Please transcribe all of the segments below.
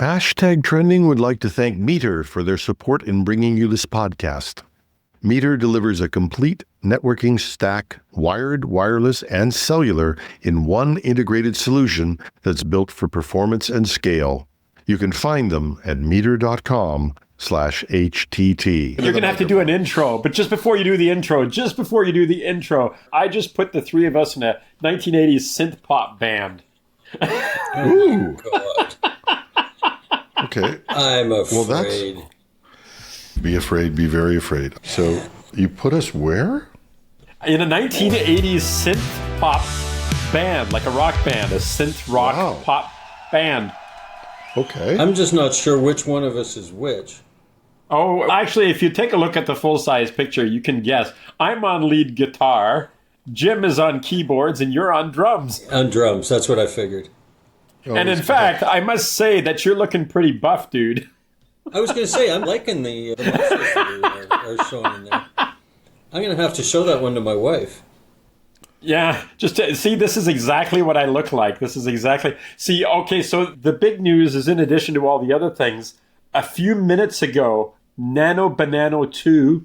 Hashtag Trending would like to thank Meter for their support in bringing you this podcast. Meter delivers a complete networking stack, wired, wireless, and cellular in one integrated solution that's built for performance and scale. You can find them at meter.com/HTT. You're going to have to do an intro, but just before you do the intro, I just put the three of us in a 1980s synth pop band. Ooh. God. Okay. I'm afraid. Well, be afraid, be very afraid. So you put us where? In a 1980s synth pop band, like a rock band, a synth rock pop band. Okay. I'm just not sure which one of us is which. Oh, actually, if you take a look at the full-size picture, you can guess. I'm on lead guitar, Jim is on keyboards, and you're on drums. On drums, that's what I figured. Oh, and in fact, I must say that you're looking pretty buff, dude. I was going to say, I'm liking the muscles that are showing in there. I'm going to have to show that one to my wife. Yeah, see, this is exactly what I look like. See, okay, so the big news is, in addition to all the other things, a few minutes ago, Nano Banana 2,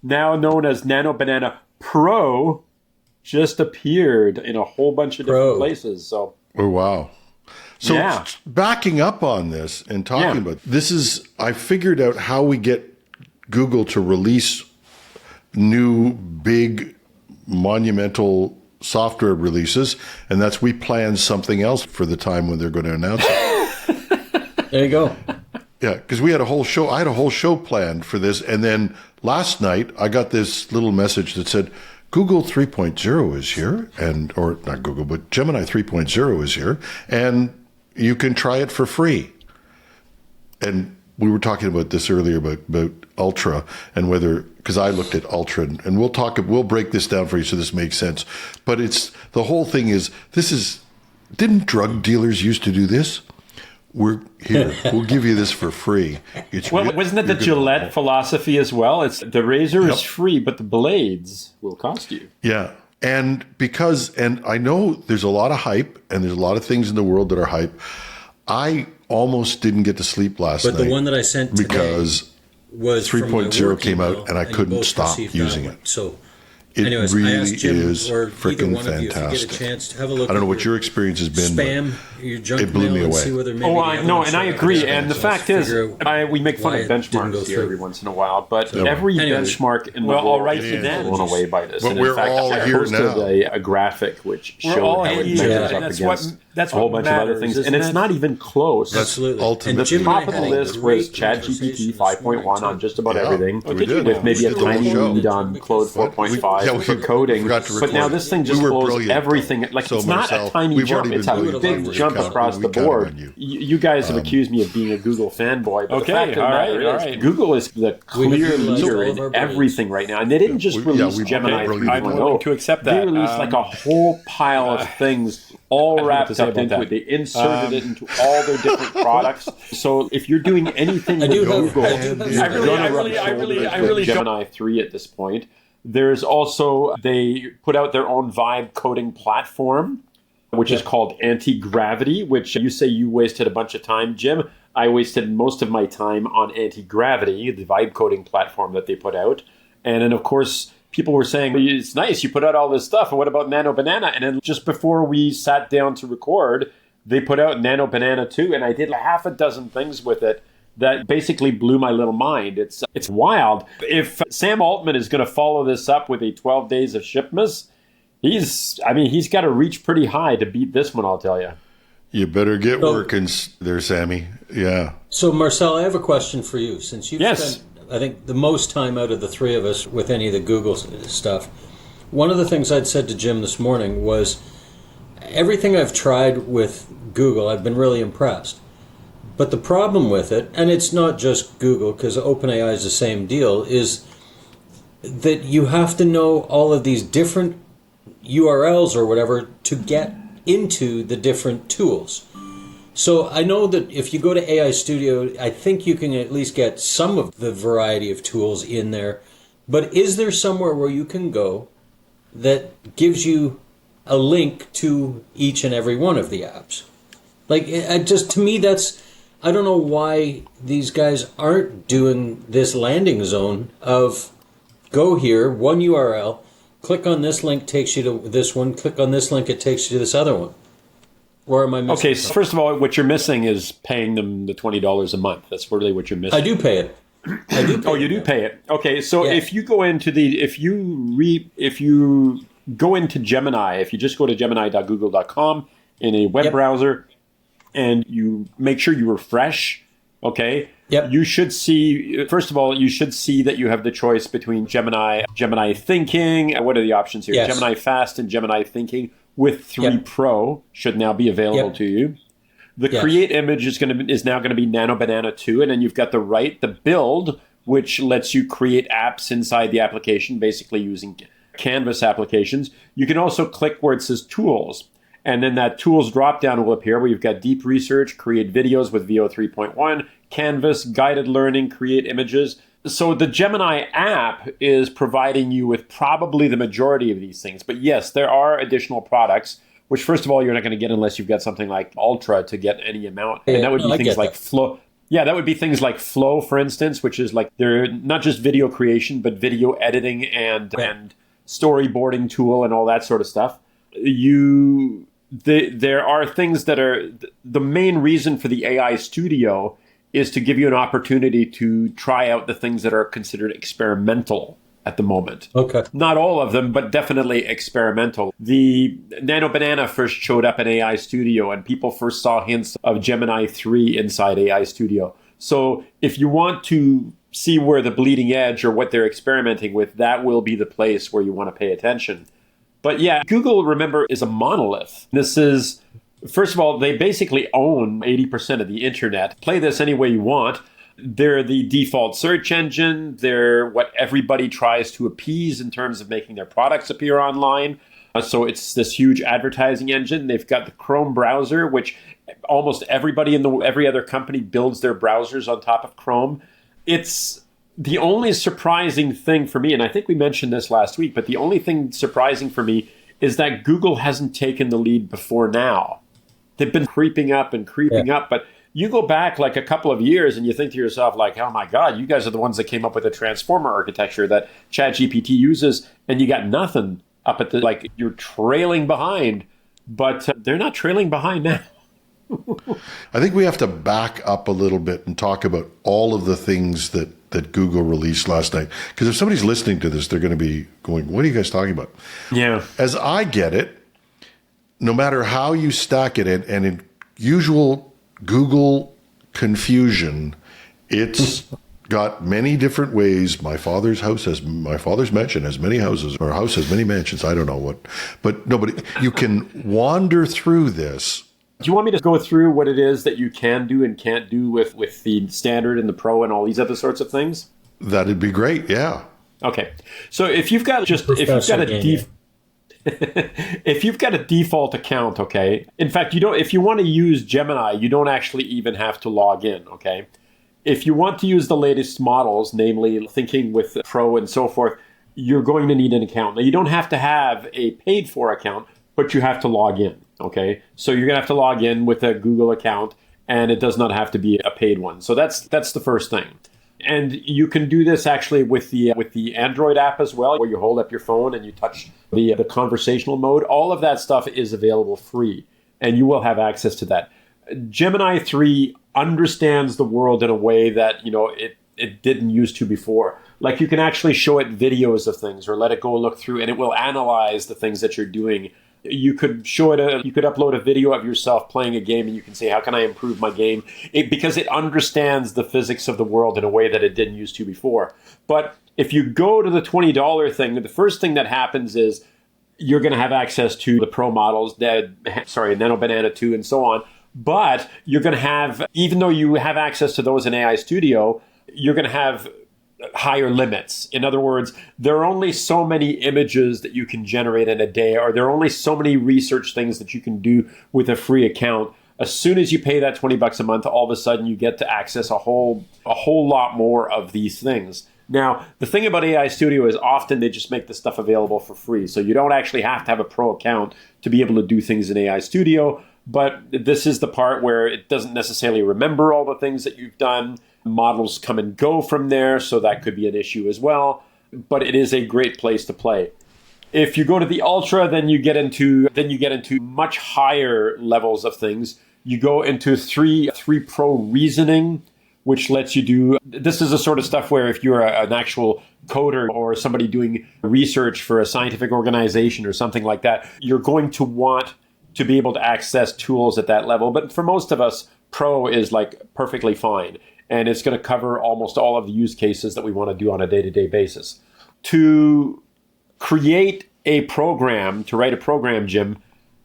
now known as Nano Banana Pro, just appeared in a whole bunch of different places. So, oh, wow. So backing up on this and talking about this I figured out how we get Google to release new big monumental software releases, and that's we plan something else for the time when they're going to announce it. There you go. Yeah, because I had a whole show planned for this, and then last night I got this little message that said Google 3.0 is here, or not Google, but Gemini 3.0 is here, and you can try it for free. And we were talking about this earlier about Ultra and whether, because I looked at Ultra, and we'll break this down for you so this makes sense. But the whole thing is, didn't drug dealers used to do this? We'll give you this for free. Wasn't it the Gillette philosophy as well? It's the razor is free, but the blades will cost you. Yeah. And I know there's a lot of hype and there's a lot of things in the world that are hype. I almost didn't get to sleep last night. But the one that I sent today because was 3.0 came out and I couldn't stop using it. So anyways, really is freaking fantastic. If you get a chance to have a look. I don't know what your experience has been. Spam your junk it blew me away. And I agree. And the fact is, we make fun of benchmarks here every once in a while, but every benchmark in the world is blown away by this. But we're all here now. A graphic which showed how it measures up against a whole bunch of other things, and it's not even close. Absolutely. Ultimate. The top of the list was ChatGPT 5.1 on just about everything, with maybe a tiny lead on Claude 4.5 for coding. But now this thing just blows everything. Like, it's not a tiny jump; it's a big jump across the board. You guys have accused me of being a Google fanboy, but the fact of the matter is, Google is the clear leader in everything right now, and they didn't just release Gemini 3.0. I'm willing to accept that. They released like a whole pile of things all wrapped up into it. They inserted it into all their different products. So if you're doing anything with Google, I really Gemini 3 at this point. There's also, they put out their own vibe coding platform, which is called Anti-Gravity, which you say you wasted a bunch of time, Jim. I wasted most of my time on Anti-Gravity, the vibe coding platform that they put out. And then, of course, people were saying, it's nice, you put out all this stuff, and what about Nano Banana? And then just before we sat down to record, they put out Nano Banana 2, and I did half a dozen things with it that basically blew my little mind. It's wild. If Sam Altman is going to follow this up with a 12 days of shipments, he's got to reach pretty high to beat this one, I'll tell you. You better get working there, Sammy. Yeah. So, Marcel, I have a question for you. Since you've spent, I think, the most time out of the three of us with any of the Google stuff, one of the things I'd said to Jim this morning was, everything I've tried with Google, I've been really impressed. But the problem with it, and it's not just Google, because OpenAI is the same deal, is that you have to know all of these different URLs or whatever to get into the different tools. So I know that if you go to AI Studio, I think you can at least get some of the variety of tools in there. But is there somewhere where you can go that gives you a link to each and every one of the apps? Like, to me, I don't know why these guys aren't doing this landing zone of go here, one URL, click on this link, takes you to this one, click on this link, it takes you to this other one. Or am I missing Okay, something? so first of all, what you're missing is paying them the $20 a month. That's really what you're missing. I do pay it. Oh, you do pay it. Okay, so if you go into if you go into Gemini, if you just go to gemini.google.com in a web browser and you make sure you refresh, okay? Yep. You should see, first of all, you should see that you have the choice between Gemini Thinking. What are the options here? Yes. Gemini Fast and Gemini Thinking with 3 Pro should now be available to you. The create image is now going to be Nano Banana 2, and then you've got the build, which lets you create apps inside the application, basically using Canvas applications. You can also click where it says Tools, and then that Tools drop-down will appear where you've got Deep Research, Create Videos with VO 3.1, Canvas, Guided Learning, Create Images. So the Gemini app is providing you with probably the majority of these things. But yes, there are additional products, which first of all, you're not going to get unless you've got something like Ultra to get any amount. And that would be things like Flow. Yeah, that would be things like Flow, for instance, which is like they're not just video creation, but video editing and storyboarding tool and all that sort of stuff. There are things that are the main reason for the AI Studio is to give you an opportunity to try out the things that are considered experimental at the moment. Okay. Not all of them, but definitely experimental. The Nano Banana first showed up in AI Studio, and people first saw hints of Gemini 3 inside AI Studio. So if you want to see where the bleeding edge or what they're experimenting with, that will be the place where you want to pay attention. But yeah, Google, remember, is a monolith. This is, first of all, they basically own 80% of the internet. Play this any way you want. They're the default search engine. They're what everybody tries to appease in terms of making their products appear online. So it's this huge advertising engine. They've got the Chrome browser, which almost everybody every other company builds their browsers on top of Chrome. It's the only surprising thing for me, and I think we mentioned this last week, but the only thing surprising for me is that Google hasn't taken the lead before now. They've been creeping up, but you go back like a couple of years and you think to yourself like, oh my God, you guys are the ones that came up with the transformer architecture that ChatGPT uses, and you got nothing up at like you're trailing behind, but they're not trailing behind now. I think we have to back up a little bit and talk about all of the things that Google released last night. Because if somebody's listening to this, they're going to be going, what are you guys talking about? Yeah. As I get it, no matter how you stack it, and in usual Google confusion, it's got many different ways. My father's mansion has many houses, or house has many mansions. I don't know what. But nobody, you can wander through this. Do you want me to go through what it is that you can do and can't do with the standard and the pro and all these other sorts of things? That'd be great. Yeah. Okay. So if you've got a default account, okay. In fact, if you want to use Gemini, you don't actually even have to log in, okay. If you want to use the latest models, namely Thinking with Pro and so forth, you're going to need an account. Now, you don't have to have a paid for account, but you have to log in. Okay, so you're going to have to log in with a Google account, and it does not have to be a paid one. So that's the first thing. And you can do this actually with the Android app as well, where you hold up your phone and you touch the conversational mode. All of that stuff is available free, and you will have access to that. Gemini 3 understands the world in a way that it didn't used to before. Like you can actually show it videos of things or let it go look through, and it will analyze the things that you're doing. You could show it. You could upload a video of yourself playing a game, and you can say, "How can I improve my game?" Because it understands the physics of the world in a way that it didn't used to before. But if you go to the $20 thing, the first thing that happens is you're going to have access to the Pro models, Nano Banana 2, and so on. But you're going to have, even though you have access to those in AI Studio, you're going to have higher limits. In other words, there are only so many images that you can generate in a day, or there are only so many research things that you can do with a free account. As soon as you pay that $20 a month, all of a sudden you get to access a whole lot more of these things. Now, the thing about AI Studio is often they just make the stuff available for free. So you don't actually have to have a pro account to be able to do things in AI Studio. But this is the part where it doesn't necessarily remember all the things that you've done. Models come and go from there, so that could be an issue as well. But it is a great place to play. If you go to the Ultra, then you get into much higher levels of things. You go into 3 Pro reasoning, which lets you do, this is the sort of stuff where if you're an actual coder or somebody doing research for a scientific organization or something like that, you're going to want to be able to access tools at that level. But for most of us, Pro is like perfectly fine. And it's going to cover almost all of the use cases that we want to do on a day-to-day basis. To create a program, to write a program, Jim,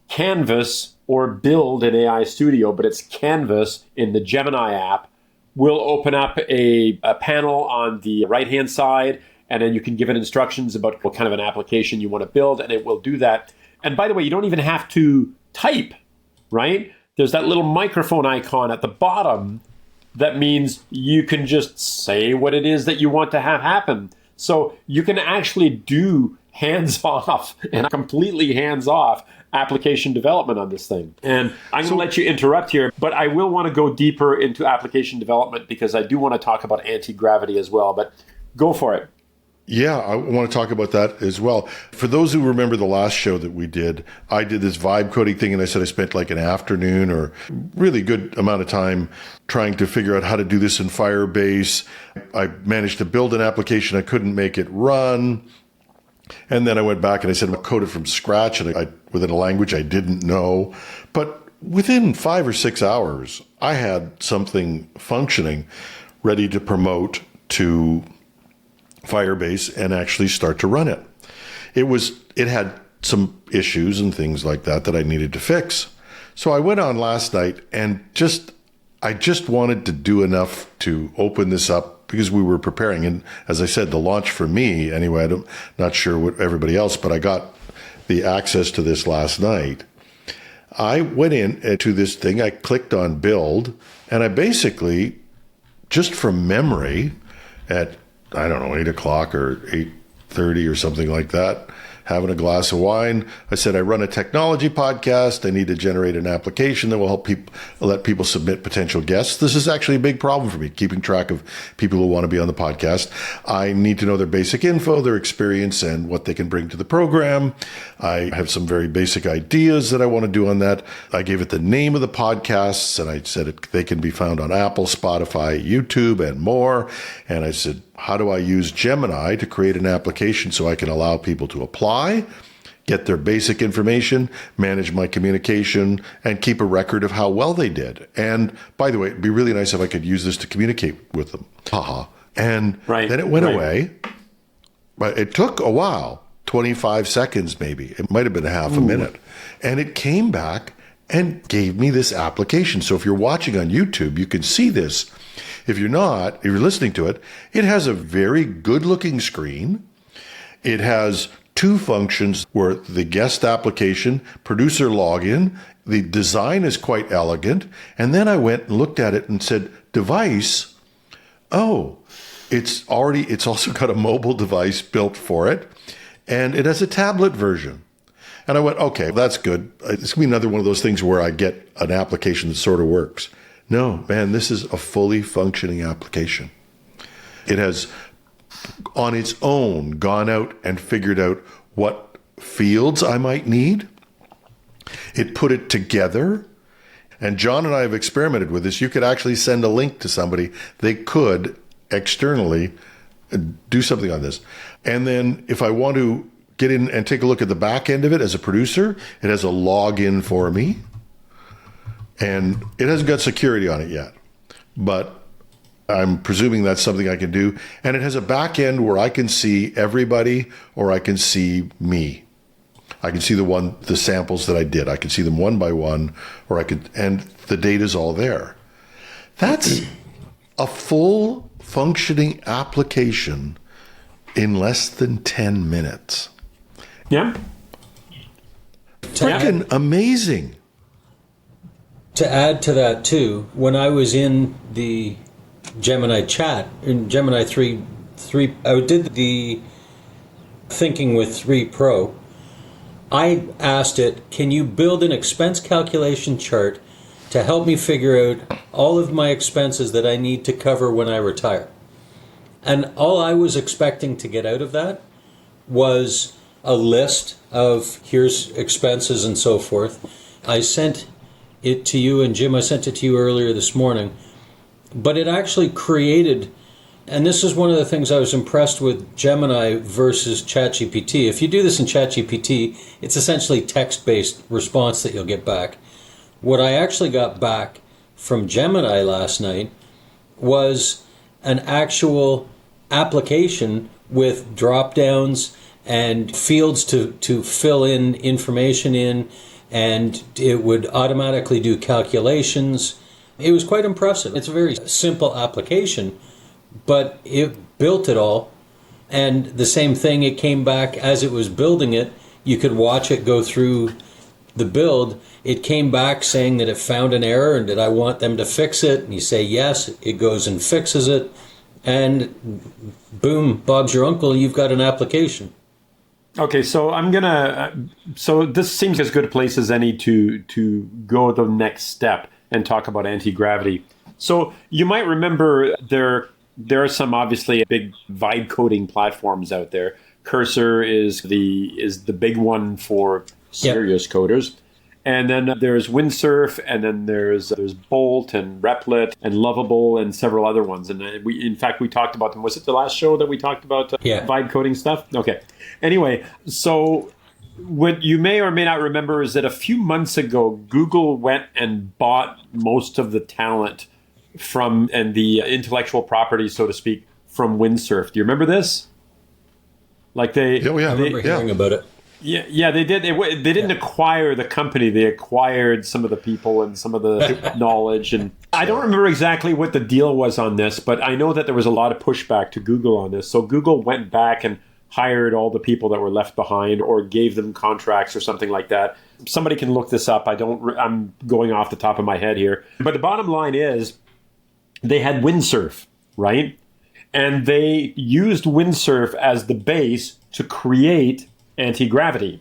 Canvas or build an AI studio, but it's Canvas in the Gemini app, will open up a panel on the right-hand side, and then you can give it instructions about what kind of an application you want to build, and it will do that. And by the way, you don't even have to type, right? There's that little microphone icon at the bottom that means you can just say what it is that you want to have happen. So you can actually do hands-off and completely hands-off application development on this thing. And I'm going to let you interrupt here, but I will want to go deeper into application development because I do want to talk about anti-gravity as well, but go for it. Yeah, I want to talk about that as well. For those who remember the last show that we did, I did this vibe coding thing and I said I spent like an afternoon or really good amount of time trying to figure out how to do this in Firebase. I managed to build an application. I couldn't make it run. And then I went back and I said, I'm going to code it from scratch and within a language I didn't know. But within 5 or 6 hours, I had something functioning, ready to promote to Firebase and actually start to run it. It had some issues and things like that I needed to fix. So I went on last night and I just wanted to do enough to open this up because we were preparing. And as I said, the launch for me, anyway, I'm not sure what everybody else, but I got the access to this last night. I went in to this thing, I clicked on build, and I basically, just from memory, at, I don't know, 8 o'clock or 8:30 or something like that, having a glass of wine, I said, I run a technology podcast. I need to generate an application that will help let people submit potential guests. This is actually a big problem for me, keeping track of people who want to be on the podcast. I need to know their basic info, their experience, and what they can bring to the program. I have some very basic ideas that I want to do on that. I gave it the name of the podcasts, and I said they can be found on Apple, Spotify, YouTube, and more. And I said, how do I use Gemini to create an application so I can allow people to apply, get their basic information, manage my communication, and keep a record of how well they did? And by the way, it'd be really nice if I could use this to communicate with them. Haha. And then it went away. But it took a while, 25 seconds maybe. It might have been half a minute. And it came back and gave me this application. So if you're watching on YouTube, you can see this. If you're not, if you're listening to it, it has a very good-looking screen. It has 2 functions where the guest application, producer login, the design is quite elegant. And then I went and looked at it and said, device, it's also got a mobile device built for it. And it has a tablet version. And I went, okay, that's good. It's going to be another one of those things where I get an application that sort of works. No, man, this is a fully functioning application. It has, on its own, gone out and figured out what fields I might need. It put it together. And John and I have experimented with this. You could actually send a link to somebody. They could externally do something on this. And then if I want to get in and take a look at the back end of it as a producer, it has a login for me. And it hasn't got security on it yet, but I'm presuming that's something I can do. And it has a back end where I can see everybody or I can see me. I can see the samples that I did. I can see them one by one, and the data's all there. That's a full functioning application in less than 10 minutes. Yeah. Freaking amazing. To add to that too, when I was in the Gemini chat, in Gemini 3, I did the thinking with 3 Pro, I asked it, can you build an expense calculation chart to help me figure out all of my expenses that I need to cover when I retire? And all I was expecting to get out of that was a list of here's expenses and so forth. I sent it to you, and Jim, I sent it to you earlier this morning. But it actually created, and this is one of the things I was impressed with Gemini versus ChatGPT. If you do this in ChatGPT, it's essentially text-based response that you'll get back. What I actually got back from Gemini last night was an actual application with drop-downs and fields to fill in information in, and it would automatically do calculations. It was quite impressive. It's a very simple application, but it built it all. And the same thing, it came back as it was building it. You could watch it go through the build. It came back saying that it found an error and did I want them to fix it? And you say yes, it goes and fixes it. And boom, Bob's your uncle, you've got an application. Okay, so so this seems as good a place as any to go the next step and talk about anti-gravity. So you might remember there are some obviously big vibe coding platforms out there. Cursor is the big one for serious coders. And then there's Windsurf, and then there's Bolt and Replit and Lovable and several other ones. And we talked about them. Was it the last show that we talked about vibe coding stuff? Okay. Anyway, so what you may or may not remember is that a few months ago, Google went and bought most of the talent and the intellectual property, so to speak, from Windsurf. Do you remember this? Like I remember hearing about it. Yeah, they did. They didn't acquire the company. They acquired some of the people and some of the knowledge. And I don't remember exactly what the deal was on this, but I know that there was a lot of pushback to Google on this. So Google went back and hired all the people that were left behind or gave them contracts or something like that. Somebody can look this up. I'm going off the top of my head here. But the bottom line is they had Windsurf, right? And they used Windsurf as the base to create anti-gravity.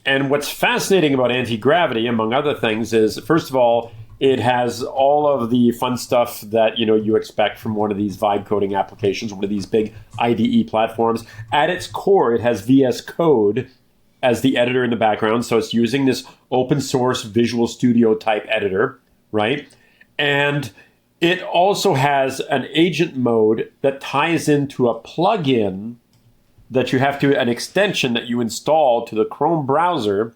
And what's fascinating about anti-gravity, among other things, is, first of all, it has all of the fun stuff that you expect from one of these vibe coding applications, one of these big IDE platforms. At its core, it has VS Code as the editor in the background. So it's using this open source Visual Studio type editor, right? And it also has an agent mode that ties into a plugin that you have an extension that you install to the Chrome browser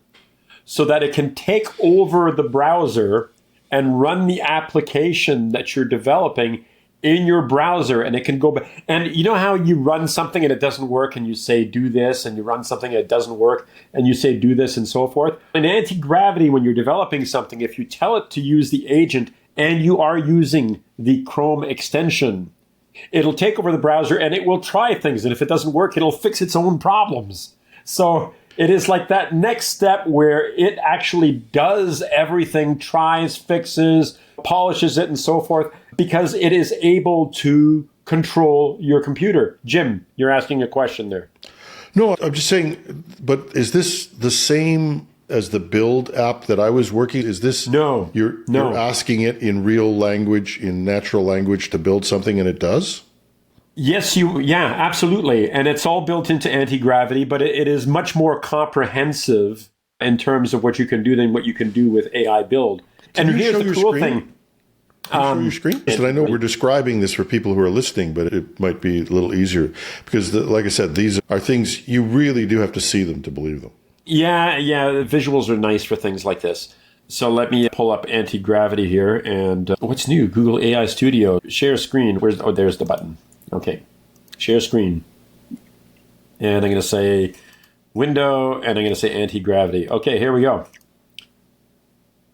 so that it can take over the browser and run the application that you're developing in your browser. And it can go back. And you know how you run something and it doesn't work and you say, do this, and you run something and it doesn't work and you say, do this, and so forth. In anti-gravity, when you're developing something, if you tell it to use the agent and you are using the Chrome extension, it'll take over the browser and it will try things. And if it doesn't work, it'll fix its own problems. So it is like that next step where it actually does everything, tries, fixes, polishes it, and so forth, because it is able to control your computer. Jim, you're asking a question there. No, I'm just saying, but is this the same as the build app that I was working? Is this no? You're asking it in real language, in natural language, to build something, and it does? Yes, absolutely. And it's all built into anti-gravity, but it is much more comprehensive in terms of what you can do than what you can do with AI build. And here's the cool thing. Can you show your screen? Because I know we're describing this for people who are listening, but it might be a little easier. Because, like I said, these are things you really do have to see them to believe them. Yeah, visuals are nice for things like this. So let me pull up anti-gravity here. And what's new? Google AI Studio. Share screen. There's the button. Okay. Share screen. And I'm going to say window, and I'm going to say anti-gravity. Okay, here we go.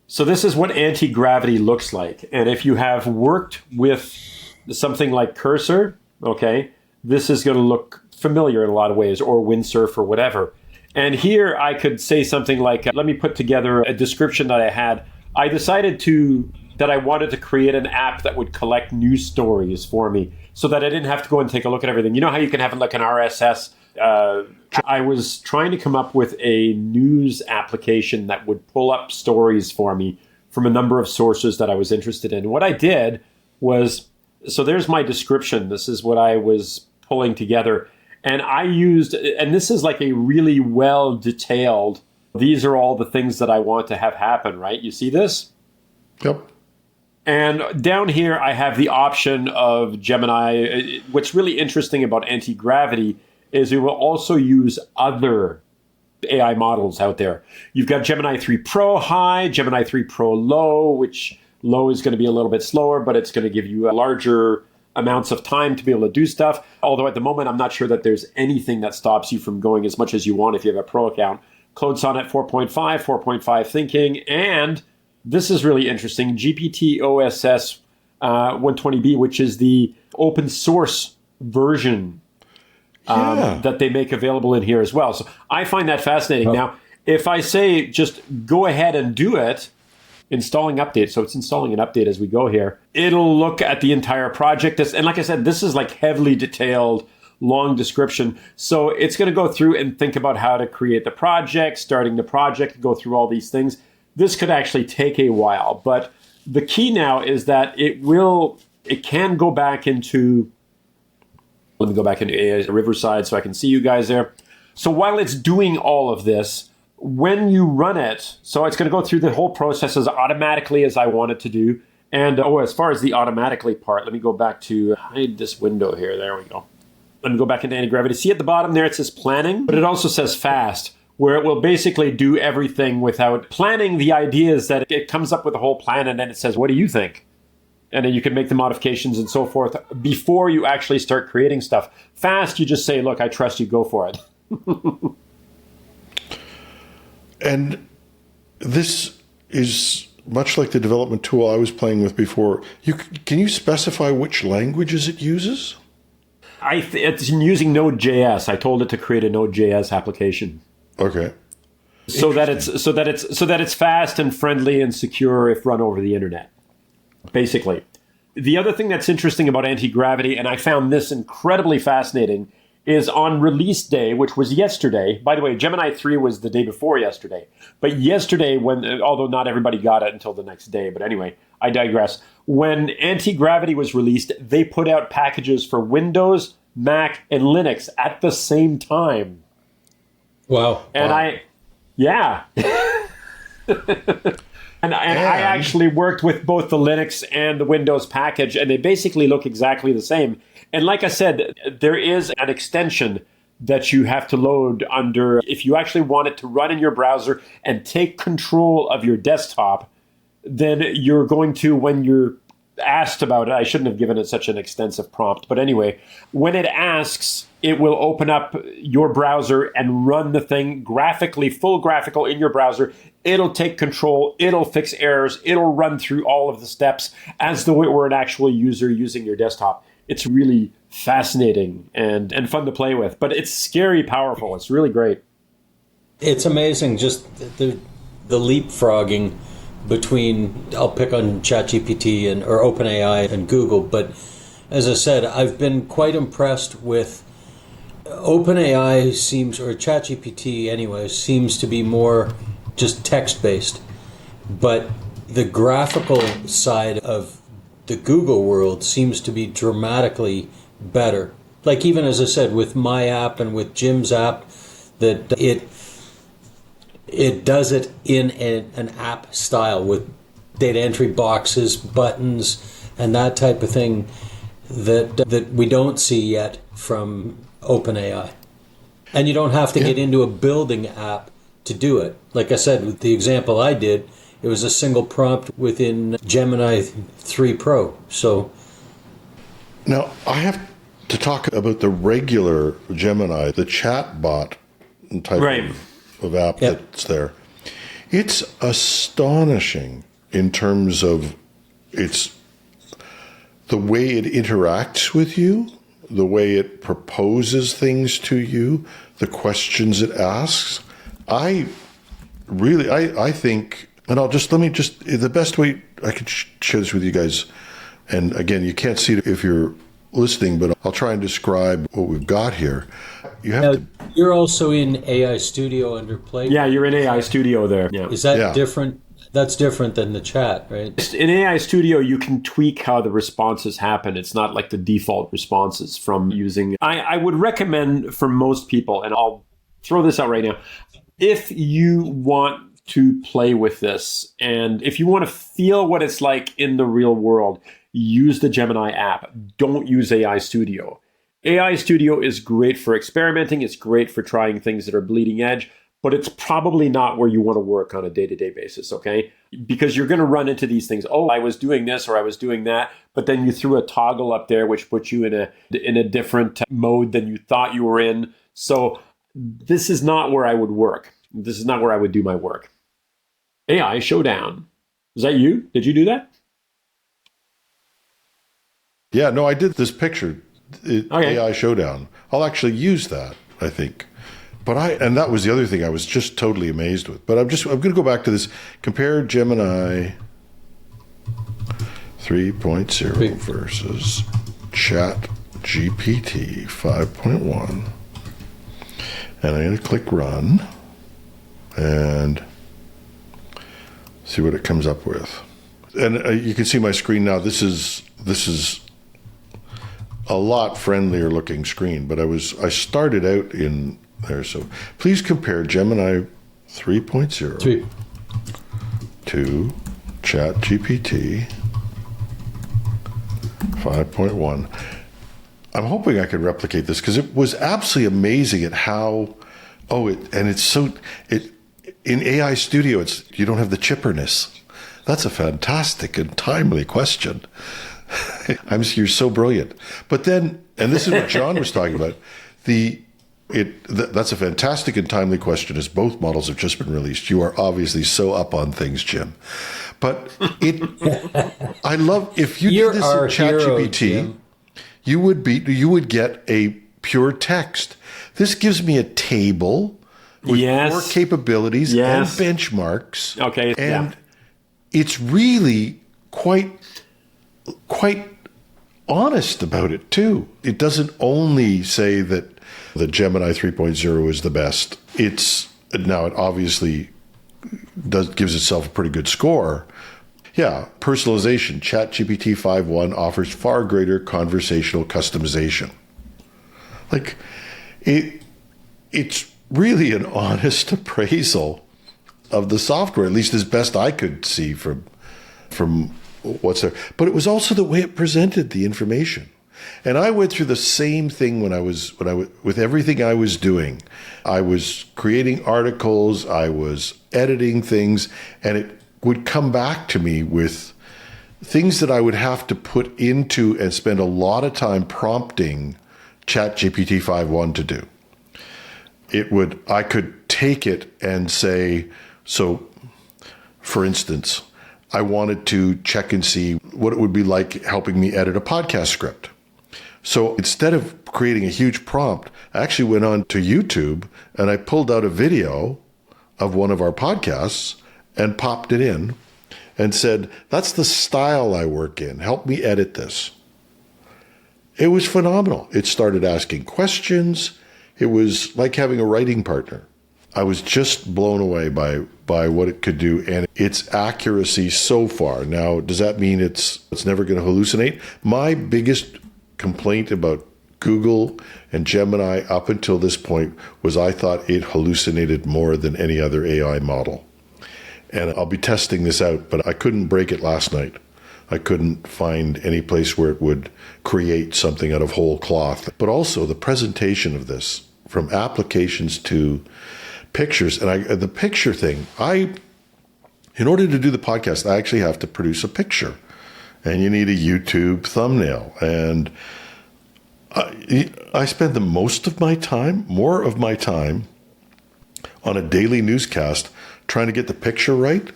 So this is what anti-gravity looks like. And if you have worked with something like Cursor, okay, this is going to look familiar in a lot of ways, or Windsurf or whatever. And here I could say something like, let me put together a description that I had. I decided that I wanted to create an app that would collect news stories for me so that I didn't have to go and take a look at everything. You know how you can have like an RSS I was trying to come up with a news application that would pull up stories for me from a number of sources that I was interested in. What I did was, so there's my description. This is what I was pulling together. And I used, and this is like a really well detailed, these are all the things that I want to have happen, right? You see this? Yep. And down here, I have the option of Gemini. What's really interesting about anti-gravity is it will also use other AI models out there. You've got Gemini 3 Pro high, Gemini 3 Pro low, which low is going to be a little bit slower, but it's going to give you larger amounts of time to be able to do stuff. Although at the moment, I'm not sure that there's anything that stops you from going as much as you want if you have a Pro account. Code Sonnet 4.5, 4.5 thinking, and this is really interesting, GPT OSS 120B, which is the open source version that they make available in here as well. So I find that fascinating. Now, if I say just go ahead and do it, installing update, so it's installing an update as we go here, it'll look at the entire project. And like I said, this is like heavily detailed, long description. So it's going to go through and think about how to create the project, starting the project, go through all these things. This could actually take a while, but the key now is that it can go back into, let me go back into Riverside so I can see you guys there. So while it's doing all of this, when you run it, so it's going to go through the whole process as automatically as I want it to do. And as far as the automatically part, let me go back to hide this window here. There we go. Let me go back into anti-gravity. See at the bottom there, it says planning, but it also says fast, where it will basically do everything without planning. The idea is that it comes up with a whole plan and then it says, what do you think? And then you can make the modifications and so forth before you actually start creating stuff. Fast, you just say, look, I trust you, go for it. And this is much like the development tool I was playing with before. Can you specify which languages it uses? It's using Node.js. I told it to create a Node.js application. Okay. So that it's fast and friendly and secure if run over the internet, basically. The other thing that's interesting about anti-gravity, and I found this incredibly fascinating, is on release day, which was yesterday. By the way, Gemini 3 was the day before yesterday. But yesterday, although not everybody got it until the next day, but anyway, I digress. When anti-gravity was released, they put out packages for Windows, Mac, and Linux at the same time. Wow. And wow. And I actually worked with both the Linux and the Windows package, and they basically look exactly the same. And like I said, there is an extension that you have to load under if you actually want it to run in your browser and take control of your desktop. Then you're going to, when you're asked about it, I shouldn't have given it such an extensive prompt. But anyway, when it asks, it will open up your browser and run the thing graphically, full graphical in your browser. It'll take control. It'll fix errors. It'll run through all of the steps as though it were an actual user using your desktop. It's really fascinating and fun to play with. But it's scary powerful. It's really great. It's amazing, just the leapfrogging between, I'll pick on ChatGPT or OpenAI and Google, but as I said, I've been quite impressed with OpenAI or ChatGPT anyway, seems to be more just text-based, but the graphical side of the Google world seems to be dramatically better. Like even as I said, with my app and with Jim's app, that it does it in an app style with data entry boxes, buttons, and that type of thing that we don't see yet from OpenAI. And you don't have to get into a building app to do it. Like I said, with the example I did, it was a single prompt within Gemini 3 Pro. So now I have to talk about the regular Gemini, the chat bot type of app that's there. It's astonishing in terms of the way it interacts with you, the way it proposes things to you, the questions it asks. I think, and the best way I could share this with you guys, and again, you can't see it if you're listening, but I'll try and describe what we've got here. You're also in AI Studio under Play. Yeah, you're in AI Studio there. Yeah. Is that different? That's different than the chat, right? In AI Studio, you can tweak how the responses happen. It's not like the default responses from using. I would recommend for most people, and I'll throw this out right now, if you want to play with this, and if you want to feel what it's like in the real world, use the Gemini app. Don't use AI Studio. AI Studio is great for experimenting. It's great for trying things that are bleeding edge, but it's probably not where you want to work on a day-to-day basis, okay? Because you're going to run into these things. Oh, I was doing this or I was doing that, but then you threw a toggle up there which puts you in a different mode than you thought you were in. So this is not where I would work. This is not where I would do my work. AI Showdown. Is that you? Did you do that? Yeah, no, I did this picture, AI Showdown. I'll actually use that, I think. And that was the other thing I was just totally amazed with. But I'm going to go back to this. Compare Gemini 3.0 versus ChatGPT 5.1. And I'm going to click run and see what it comes up with. And you can see my screen now. This is a lot friendlier looking screen, but I started out in there. So please compare Gemini 3.0 to ChatGPT 5.1. I'm hoping I could replicate this because it was absolutely amazing at how, in AI Studio, you don't have the chipperness. That's a fantastic and timely question. You're so brilliant. But then, and this is what John was talking about, that's a fantastic and timely question as both models have just been released. You are obviously so up on things, Jim. But I love, if you did this in ChatGPT, you would get a pure text. This gives me a table with more capabilities and benchmarks. Okay. And it's really quite honest about it too. It doesn't only say that the Gemini 3.0 is the best. It obviously gives itself a pretty good score. Yeah, personalization. ChatGPT 5.1 offers far greater conversational customization. It's really an honest appraisal of the software, at least as best I could see from what's there. But it was also the way it presented the information. And I went through the same thing with everything I was doing. I was creating articles, I was editing things, and it would come back to me with things that I would have to put into and spend a lot of time prompting ChatGPT 5.1 to do. I could take it and say, so for instance, I wanted to check and see what it would be like helping me edit a podcast script. So instead of creating a huge prompt, I actually went on to YouTube and I pulled out a video of one of our podcasts and popped it in and said, that's the style I work in. Help me edit this. It was phenomenal. It started asking questions. It was like having a writing partner. I was just blown away by what it could do and its accuracy so far. Now, does that mean it's never going to hallucinate? My biggest complaint about Google and Gemini up until this point was I thought it hallucinated more than any other AI model. And I'll be testing this out, but I couldn't break it last night. I couldn't find any place where it would create something out of whole cloth. But also the presentation of this, from applications to pictures, and the picture thing, in order to do the podcast, I actually have to produce a picture. And you need a YouTube thumbnail. And I spend more of my time on a daily newscast trying to get the picture right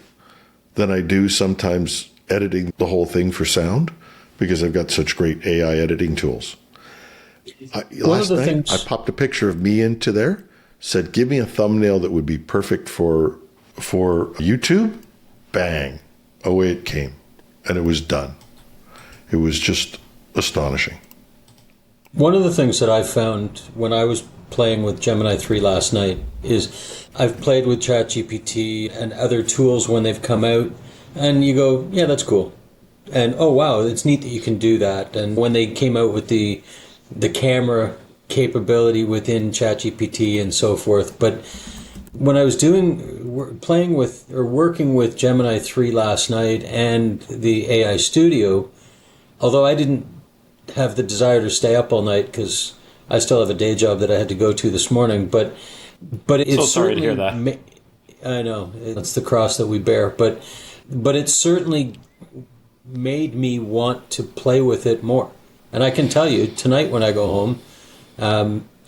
than I do sometimes editing the whole thing for sound, because I've got such great AI editing tools. Last night, I popped a picture of me into there, said, give me a thumbnail that would be perfect for YouTube. Bang. Away it came. And it was done. It was just astonishing. One of the things that I found when I was playing with Gemini 3 last night is I've played with ChatGPT and other tools when they've come out, and you go, yeah, that's cool. And, oh, wow, it's neat that you can do that. And when they came out with the camera capability within ChatGPT and so forth. But when I was working with Gemini 3 last night and the AI Studio, although I didn't have the desire to stay up all night because I still have a day job that I had to go to this morning, but it's so sorry to hear that. I know, it's the cross that we bear, but it certainly made me want to play with it more. And I can tell you, tonight when I go home,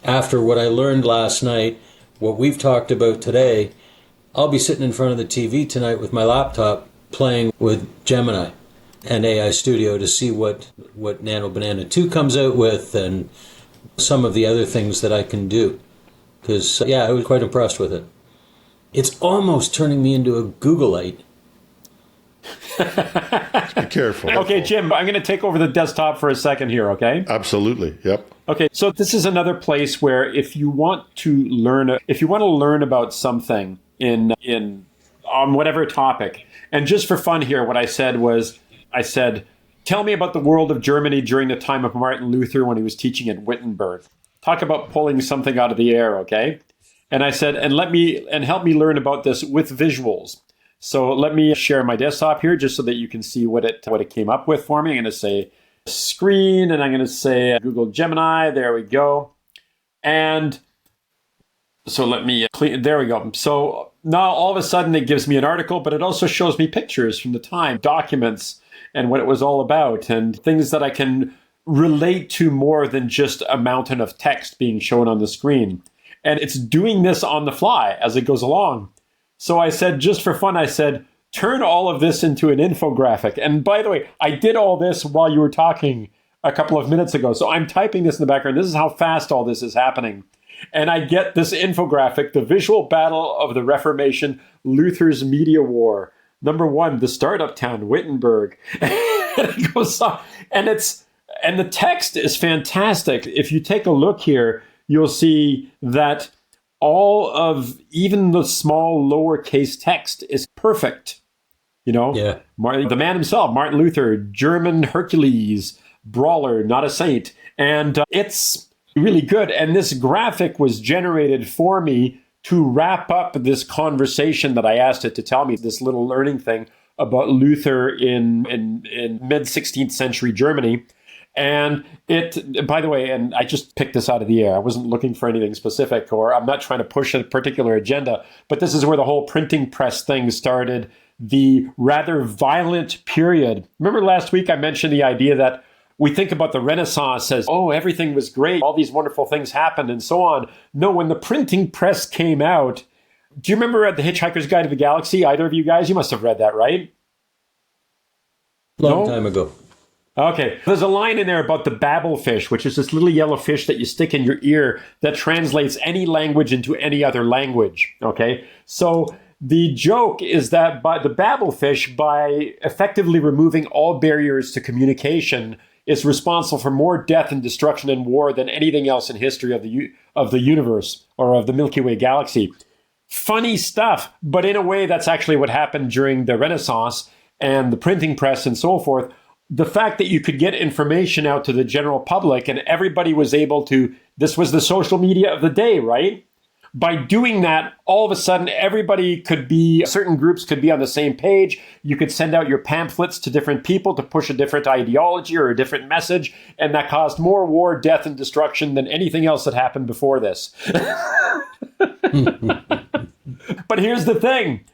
after what I learned last night, what we've talked about today, I'll be sitting in front of the TV tonight with my laptop playing with Gemini and AI Studio to see what Nano Banana 2 comes out with and some of the other things that I can do. Because, I was quite impressed with it. It's almost turning me into a Googleite. Be careful. Okay, Jim, I'm going to take over the desktop for a second here, okay? Absolutely, yep. Okay, so this is another place where if you want to learn about something on whatever topic, and just for fun here, what I said, tell me about the world of Germany during the time of Martin Luther when he was teaching at Wittenberg. Talk about pulling something out of the air, okay? And I said, and help me learn about this with visuals. So let me share my desktop here just so that you can see what it came up with for me. I'm going to say screen, and I'm going to say Google Gemini. There we go. And so let me there we go. So now all of a sudden it gives me an article, but it also shows me pictures from the time, documents, and what it was all about, and things that I can relate to more than just a mountain of text being shown on the screen. And it's doing this on the fly as it goes along. So I said, just for fun, turn all of this into an infographic. And by the way, I did all this while you were talking a couple of minutes ago. So I'm typing this in the background. This is how fast all this is happening. And I get this infographic, the visual battle of the Reformation, Luther's media war. Number 1, the startup town, Wittenberg. And it goes on. And the text is fantastic. If you take a look here, you'll see that all of even the small lowercase text is perfect. Yeah. The man himself, Martin Luther, German Hercules, brawler, not a saint. And it's really good. And this graphic was generated for me to wrap up this conversation that I asked it to tell me, this little learning thing about Luther in mid-16th century Germany. And it, by the way, and I just picked this out of the air. I wasn't looking for anything specific, or I'm not trying to push a particular agenda, but this is where the whole printing press thing started, the rather violent period. Remember last week I mentioned the idea that we think about the Renaissance as, oh, everything was great, all these wonderful things happened and so on. No, when the printing press came out, do you remember The Hitchhiker's Guide to the Galaxy? Either of you guys? You must have read that, right? Long time ago. Okay, there's a line in there about the babblefish, which is this little yellow fish that you stick in your ear that translates any language into any other language. Okay, so the joke is that by the babblefish, by effectively removing all barriers to communication, is responsible for more death and destruction and war than anything else in history of the universe or of the Milky Way galaxy. Funny stuff, but in a way that's actually what happened during the Renaissance and the printing press and so forth. The fact that you could get information out to the general public and everybody was able to, this was the social media of the day, right? By doing that, all of a sudden, certain groups could be on the same page. You could send out your pamphlets to different people to push a different ideology or a different message. And that caused more war, death, and destruction than anything else that happened before this. But here's the thing.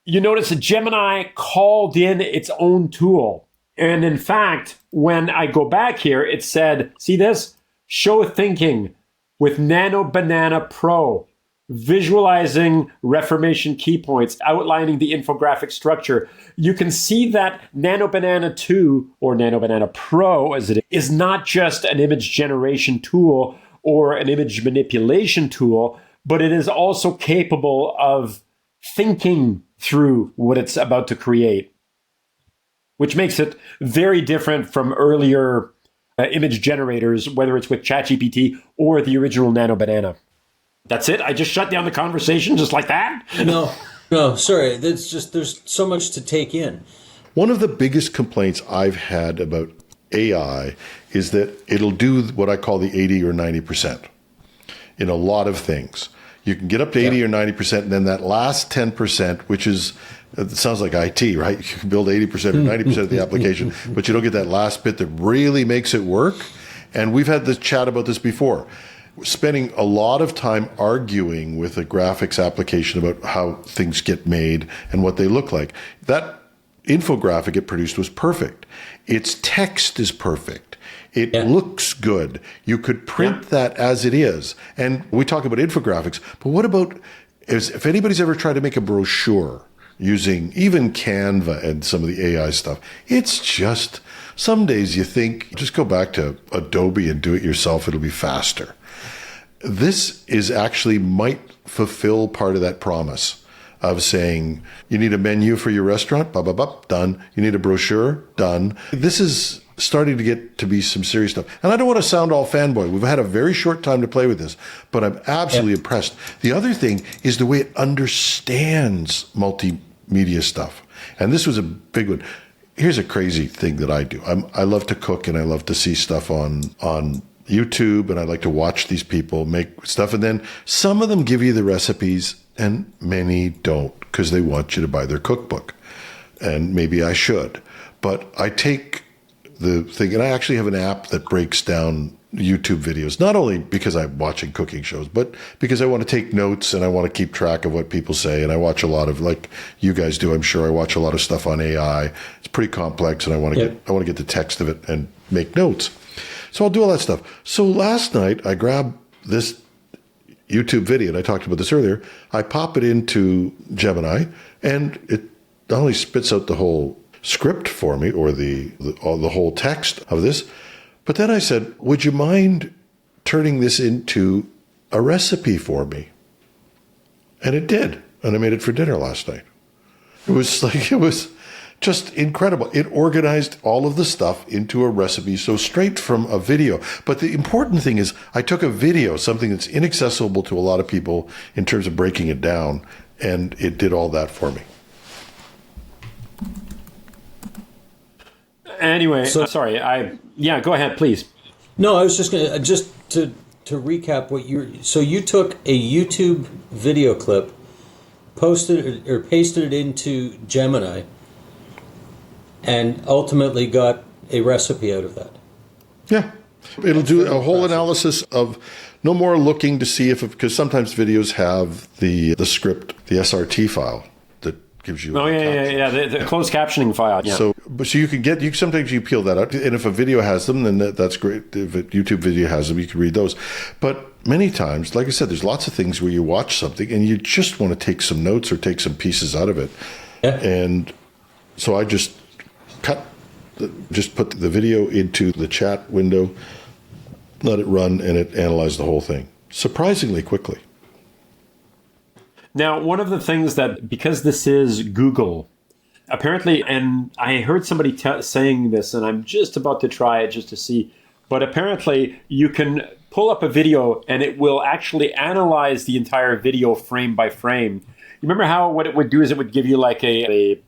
You notice that Gemini called in its own tool. And in fact, when I go back here, it said, see this? Show thinking with Nano Banana Pro, visualizing Reformation key points, outlining the infographic structure. You can see that Nano Banana 2, or Nano Banana Pro as it is not just an image generation tool or an image manipulation tool, but it is also capable of thinking through what it's about to create, which makes it very different from earlier image generators, whether it's with ChatGPT or the original Nano Banana. That's it? I just shut down the conversation just like that? No, sorry. There's so much to take in. One of the biggest complaints I've had about AI is that it'll do what I call the 80 or 90% in a lot of things. You can get up to 80 or 90%, and then that last 10%, which is, it sounds like IT, right? You can build 80% or 90% of the application, but you don't get that last bit that really makes it work. And we've had this chat about this before. Spending a lot of time arguing with a graphics application about how things get made and what they look like. That infographic it produced was perfect. Its text is perfect. It looks good. You could print that as it is. And we talk about infographics, but what about if anybody's ever tried to make a brochure using even Canva and some of the AI stuff, it's just, some days you think, just go back to Adobe and do it yourself. It'll be faster. This is actually might fulfill part of that promise of saying, you need a menu for your restaurant, done. You need a brochure, done. This is starting to get to be some serious stuff. And I don't want to sound all fanboy. We've had a very short time to play with this, but I'm absolutely impressed. The other thing is the way it understands multimedia stuff. And this was a big one. Here's a crazy thing that I do. I love to cook and I love to see stuff on YouTube, and I like to watch these people make stuff. And then some of them give you the recipes and many don't because they want you to buy their cookbook. And maybe I should. But I take the thing, and I actually have an app that breaks down YouTube videos, not only because I'm watching cooking shows, but because I want to take notes and I want to keep track of what people say. And I watch a lot of, like you guys do, I'm sure, I watch a lot of stuff on AI. It's pretty complex, and I want to get the text of it and make notes. So I'll do all that stuff. So last night I grabbed this YouTube video, and I talked about this earlier. I pop it into Gemini, and it not only spits out the whole script for me, or the whole text of this, but then I said, would you mind turning this into a recipe for me? And it did. And I made it for dinner last night. It was just incredible. It organized all of the stuff into a recipe, so straight from a video. But the important thing is I took a video, something that's inaccessible to a lot of people in terms of breaking it down, and it did all that for me. Anyway, sorry. Go ahead, please. No, I was just going to recap what you took a YouTube video clip, posted or pasted it into Gemini, and ultimately got a recipe out of that. Yeah. It'll do a whole analysis of no more looking to see because sometimes videos have the script, the SRT file that gives you. Oh, the closed captioning file. Yeah. So you can sometimes you peel that out. And if a video has them, then that's great. If a YouTube video has them, you can read those. But many times, like I said, there's lots of things where you watch something and you just want to take some notes or take some pieces out of it. Yeah. And so I just put the video into the chat window, let it run, and it analyzed the whole thing surprisingly quickly. Now, one of the things that, because this is Google, apparently, and I heard somebody saying this, and I'm just about to try it just to see, but apparently you can pull up a video and it will actually analyze the entire video frame by frame. You remember how what it would do is it would give you like a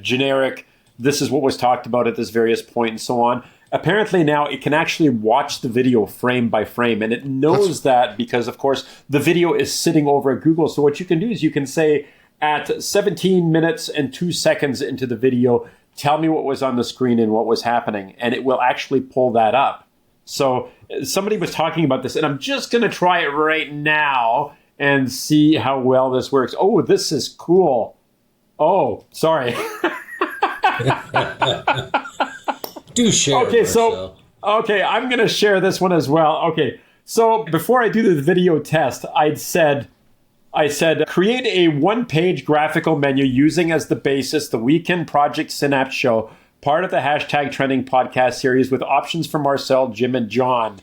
generic, this is what was talked about at this various point and so on. Apparently now it can actually watch the video frame by frame, and it knows that because, of course, the video is sitting over at Google. So what you can do is you can say, at 17 minutes and 2 seconds into the video, tell me what was on the screen and what was happening, and it will actually pull that up. So somebody was talking about this, and I'm just going to try it right now and see how well this works. Oh, this is cool. Oh, sorry. Do share. Okay, I'm going to share this one as well. Okay, so before I do the video test, I said, create a one-page graphical menu using as the basis the Weekend Project Synapse show, part of the hashtag Trending podcast series with options for Marcel, Jim, and John.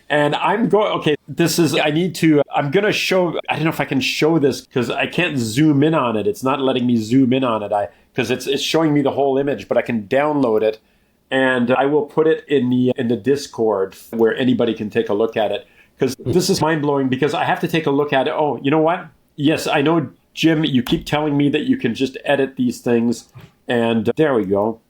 And I'm going to show, I don't know if I can show this because I can't zoom in on it. It's not letting me zoom in on it because it's showing me the whole image, but I can download it. and I will put it in the Discord where anybody can take a look at it. Because this is mind-blowing, because I have to take a look at it. Oh, you know what? Yes, I know, Jim, you keep telling me that you can just edit these things. And there we go.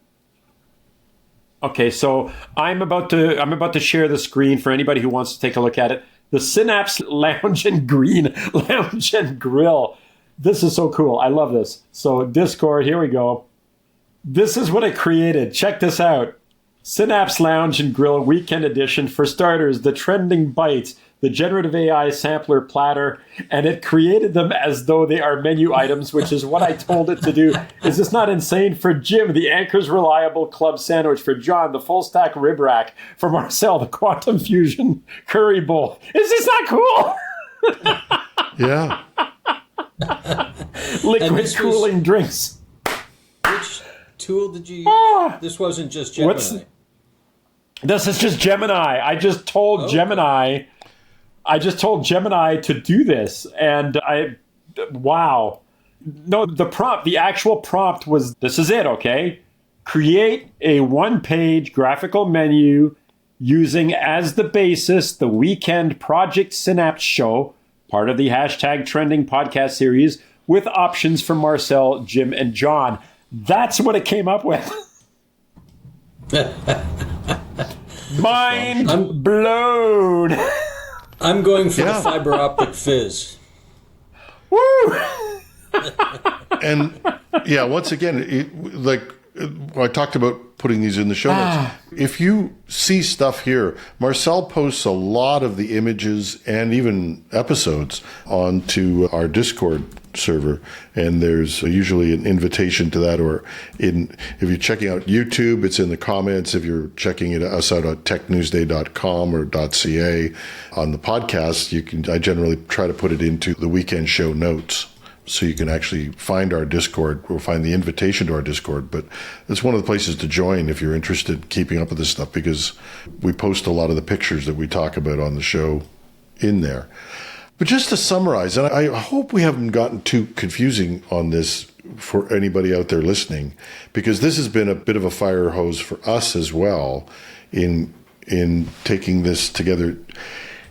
Okay, so I'm about to share the screen for anybody who wants to take a look at it. The Synapse Lounge and Grill. This is so cool. I love this. So Discord, here we go. This is what I created. Check this out. Synapse Lounge and Grill Weekend Edition. For starters, the trending bites, the generative AI sampler platter, and it created them as though they are menu items, which is what I told it to do. Is this not insane? For Jim, the Anchor's Reliable Club Sandwich. For John, the Full Stack Rib Rack. For Marcel, the Quantum Fusion Curry Bowl. Is this not cool? Yeah. Liquid cooling drinks. Which tool did you use? This wasn't just Gemini. This is just Gemini. I just told Gemini to do this, and wow. No, the actual prompt was, this is it, okay? Create a one-page graphical menu using as the basis the Weekend Project Synapse show, part of the #Trending podcast series, with options for Marcel, Jim, and John. That's what it came up with. Mind blown. I'm going for the fiber optic fizz. Woo! And once again, I talked about putting these in the show notes. If you see stuff here, Marcel posts a lot of the images and even episodes onto our Discord server, and there's usually an invitation to that, or if you're checking out YouTube, it's in the comments. If you're checking us out at technewsday.com or .ca on the podcast, I generally try to put it into the weekend show notes, so you can actually find our Discord or find the invitation to our Discord. But it's one of the places to join if you're interested in keeping up with this stuff, because we post a lot of the pictures that we talk about on the show in there. But just to summarize, and I hope we haven't gotten too confusing on this for anybody out there listening, because this has been a bit of a fire hose for us as well in taking this together.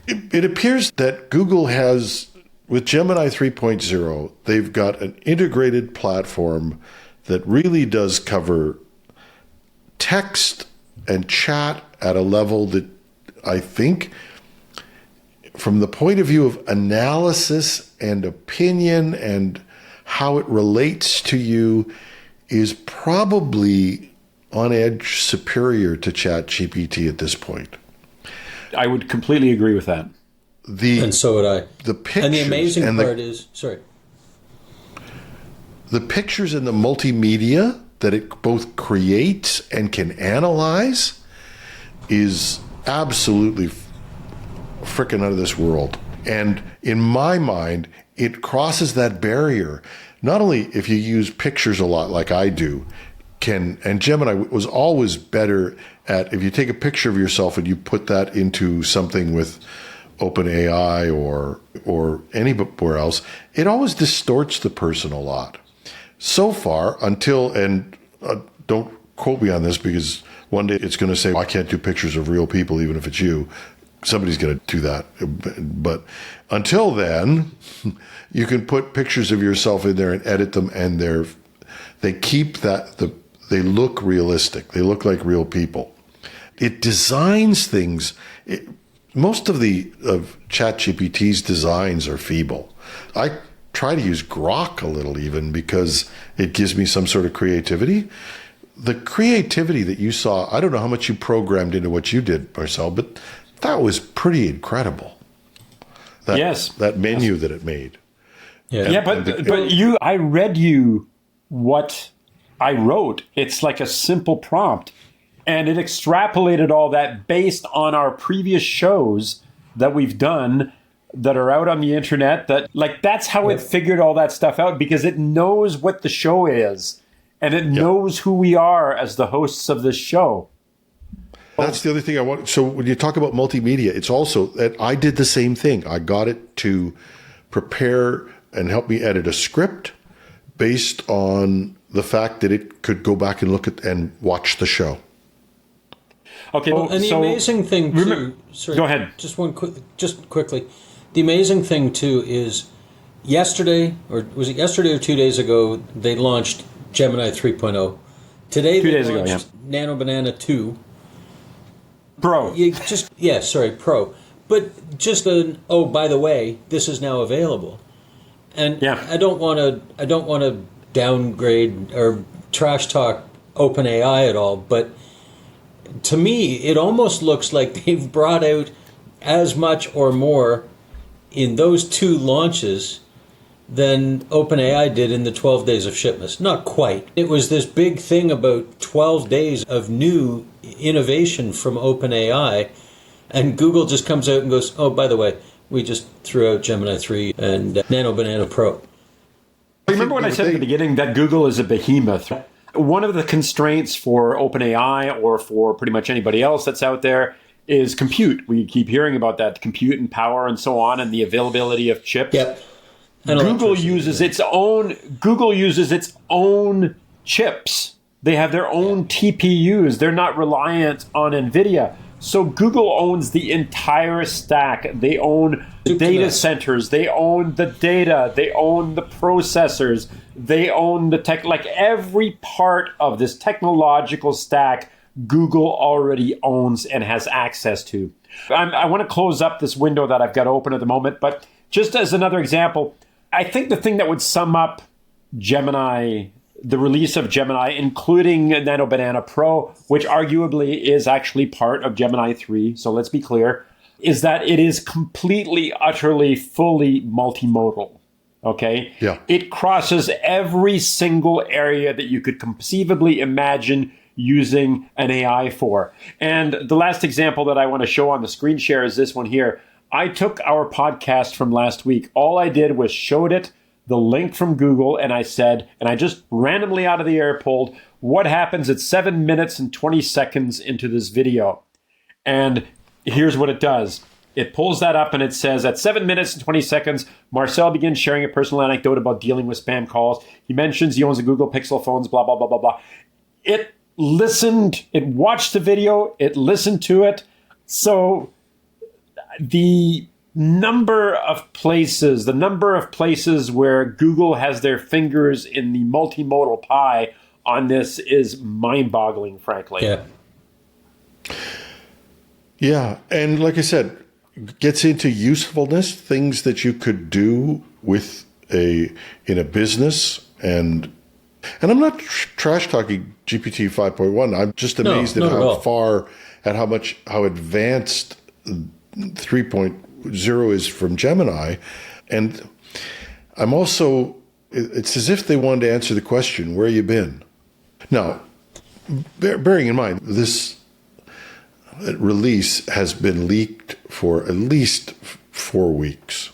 It appears that Google has, with Gemini 3.0, they've got an integrated platform that really does cover text and chat at a level that I think, from the point of view of analysis and opinion and how it relates to you, is probably on edge superior to ChatGPT at this point. I would completely agree with that. And so would I. The pictures, and the amazing part is, the pictures and the multimedia that it both creates and can analyze is absolutely freaking out of this world. And in my mind, it crosses that barrier. Not only if you use pictures a lot like I do, and Gemini was always better at, if you take a picture of yourself and you put that into something with OpenAI or anywhere else, it always distorts the person a lot. So far, and don't quote me on this, because one day it's going to say, I can't do pictures of real people, even if it's you. Somebody's going to do that. But until then, you can put pictures of yourself in there and edit them, and they keep that, they look realistic. They look like real people. It designs things. Most of ChatGPT's designs are feeble. I try to use Grok a little even, because it gives me some sort of creativity. The creativity that you saw, I don't know how much you programmed into what you did, Marcel, but that was pretty incredible. That menu that it made. I read you what I wrote. It's like a simple prompt, and it extrapolated all that based on our previous shows that we've done that are out on the internet. That's how it figured all that stuff out, because it knows what the show is, and it knows who we are as the hosts of this show. That's the other thing I want. So when you talk about multimedia, it's also that I did the same thing. I got it to prepare and help me edit a script based on the fact that it could go back and look at and watch the show. Okay, and the amazing thing too. Sorry, go ahead. Just quickly, the amazing thing too is yesterday, or was it yesterday or 2 days ago, they launched Gemini 3.0. Today they launched Nano Banana 2. Pro. Pro. But just by the way, this is now available. And I don't want to downgrade or trash talk OpenAI at all, but to me, it almost looks like they've brought out as much or more in those 2 launches than OpenAI did in the 12 days of shipments. Not quite. It was this big thing about 12 days of new innovation from OpenAI, and Google just comes out and goes, oh, by the way, we just threw out Gemini 3 and Nano Banana Pro. Remember when I said at the beginning that Google is a behemoth? One of the constraints for OpenAI or for pretty much anybody else that's out there is compute. We keep hearing about that, compute and power and so on, and the availability of chips. Yep. Google uses its own chips. They have their own TPUs. They're not reliant on NVIDIA. So Google owns the entire stack. They own the data centers. They own the data. They own the processors. They own the tech. Like every part of this technological stack, Google already owns and has access to. I want to close up this window that I've got open at the moment, but just as another example, I think the thing that would sum up Gemini, the release of Gemini, including Nano Banana Pro, which arguably is actually part of Gemini 3, so let's be clear, is that it is completely, utterly, fully multimodal. Okay? Yeah. It crosses every single area that you could conceivably imagine using an AI for. And the last example that I want to show on the screen share is this one here. I took our podcast from last week. All I did was showed it the link from Google, and I said, and I just randomly out of the air pulled, what happens at 7 minutes and 20 seconds into this video? And here's what it does. It pulls that up and it says, at 7 minutes and 20 seconds, Marcel begins sharing a personal anecdote about dealing with spam calls. He mentions he owns a Google Pixel phones, blah, blah, blah, blah, blah. It listened, it watched the video, it listened to it. So the number of places where Google has their fingers in the multimodal pie on this is mind-boggling, frankly. Yeah, and like I said, gets into usefulness, things that you could do with in a business, and I'm not trash talking GPT 5.1. I'm just amazed at how advanced 3.0 is from Gemini, and I'm also. It's as if they wanted to answer the question, "Where you been?" Now, bearing in mind this release has been leaked for at least 4 weeks.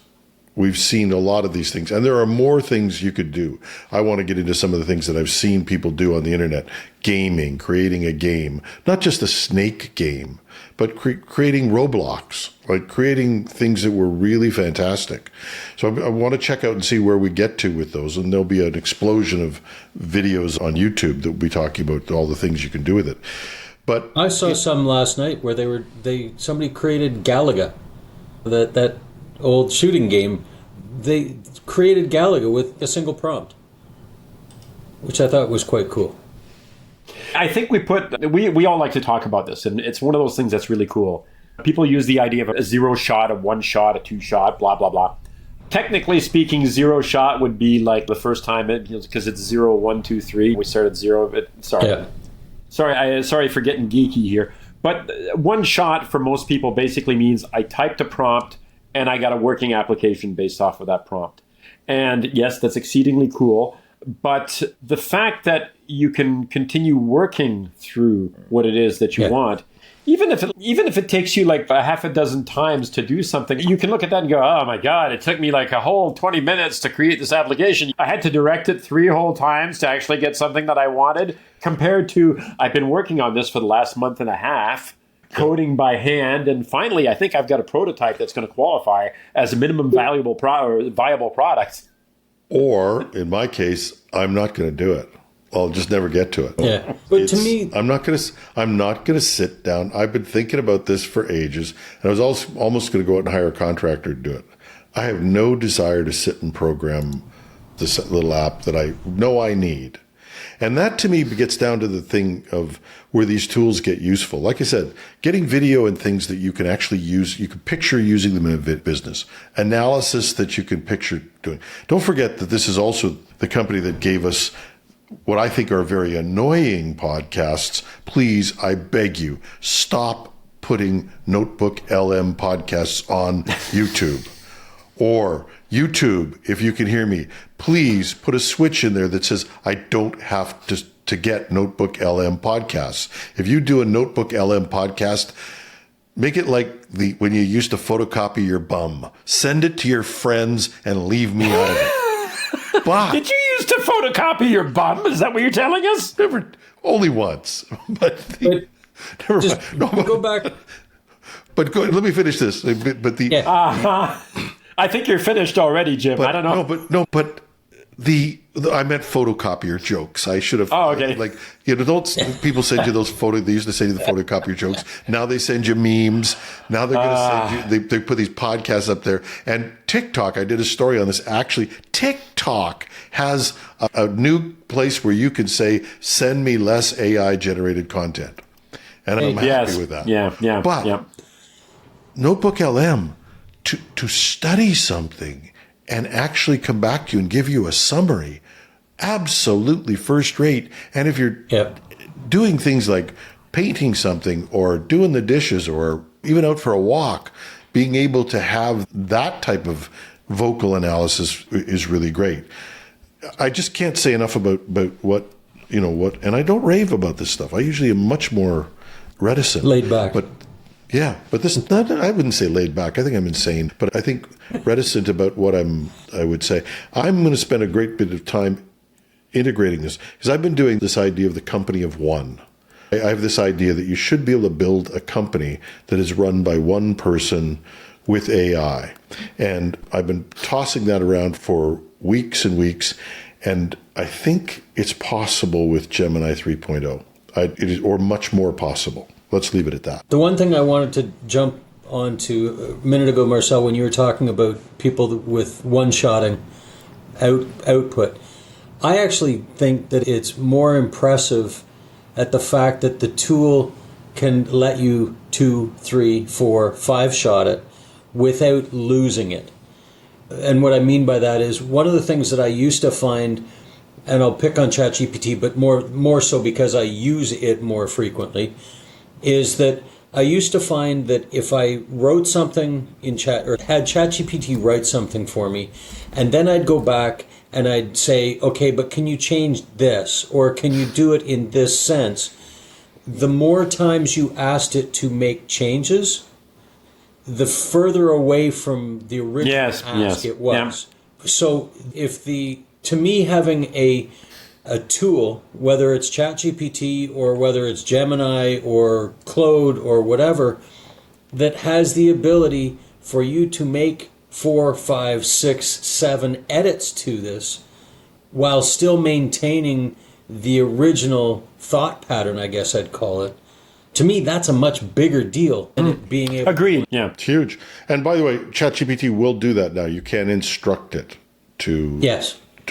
We've seen a lot of these things, and there are more things you could do. I want to get into some of the things that I've seen people do on the internet. Gaming, creating a game, not just a snake game, but creating Roblox, like creating things that were really fantastic. So I want to check out and see where we get to with those, and there'll be an explosion of videos on YouTube that will be talking about all the things you can do with it. But I saw some last night where somebody created Galaga, that old shooting game. They created Galaga with a single prompt, which I thought was quite cool. I think we all like to talk about this, and it's one of those things that's really cool. People use the idea of a 0 shot, a 1 shot, a 2 shot, blah, blah, blah. Technically speaking, 0 shot would be like the first time, because it's 0, 1, 2, 3. We started 0. Sorry. Yeah. Sorry for getting geeky here. But 1 shot for most people basically means I typed a prompt and I got a working application based off of that prompt. And yes, that's exceedingly cool. But the fact that you can continue working through what it is that you want, even if it takes you like a half a dozen times to do something, you can look at that and go, oh my God, it took me like a whole 20 minutes to create this application. I had to direct it 3 whole times to actually get something that I wanted, compared to I've been working on this for the last month and a half, coding by hand, and finally I think I've got a prototype that's going to qualify as a minimum viable product. Or, in my case, I'm not going to do it. I'll just never get to it. Yeah, but to me, I'm not gonna sit down. I've been thinking about this for ages, and I was also almost going to go out and hire a contractor to do it. I have no desire to sit and program this little app that I know I need. And that to me gets down to the thing of where these tools get useful. Like I said, getting video and things that you can actually use, you can picture using them in a business. Analysis that you can picture doing. Don't forget that this is also the company that gave us what I think are very annoying podcasts. Please, I beg you, stop putting Notebook LM podcasts on YouTube. Or YouTube, if you can hear me, please put a switch in there that says, I don't have to get Notebook LM podcasts. If you do a Notebook LM podcast, make it like when you used to photocopy your bum. Send it to your friends and leave me out of it. But did you used to photocopy your bum? Is that what you're telling us? Never, only once. But never just mind. Go back. But let me finish this. But the... Yeah. I think you're finished already, Jim. But, I don't know. But I meant photocopier jokes. I should have. Oh, okay. Like, don't people send you those they used to send you the photocopier jokes. Now they send you memes. Now they're going to send you, they put these podcasts up there. And TikTok, I did a story on this. Actually, TikTok has a new place where you can say, send me less AI generated content. And I'm happy with that. Yeah. But Notebook LM, to study something and actually come back to you and give you a summary, absolutely first rate. And if you're doing things like painting something or doing the dishes or even out for a walk, being able to have that type of vocal analysis is really great. I just can't say enough about what, and I don't rave about this stuff. I usually am much more reticent. Laid back. But this is not, I wouldn't say laid back. I think I'm insane, but I think reticent about what I would say. I'm going to spend a great bit of time integrating this because I've been doing this idea of the company of one. I have this idea that you should be able to build a company that is run by one person with AI. And I've been tossing that around for weeks and weeks. And I think it's possible with Gemini 3.0. It is, or much more possible. Let's leave it at that. The one thing I wanted to jump onto a minute ago, Marcel, when you were talking about people with one-shotting output, I actually think that it's more impressive at the fact that the tool can let you 2, 3, 4, 5-shot it without losing it. And what I mean by that is one of the things that I used to find, and I'll pick on ChatGPT, but more so because I use it more frequently, is that I used to find that if I wrote something in chat or had ChatGPT write something for me, and then I'd go back and I'd say, okay, but can you change this? Or can you do it in this sense? The more times you asked it to make changes, the further away from the original ask it was. Yeah. So to me, having a tool, whether it's ChatGPT or whether it's Gemini or Claude or whatever, that has the ability for you to make 4, 5, 6, 7 edits to this while still maintaining the original thought pattern, I guess I'd call it. To me, that's a much bigger deal than it being able Agreed. Yeah. It's huge. And by the way, ChatGPT will do that now. You can instruct it to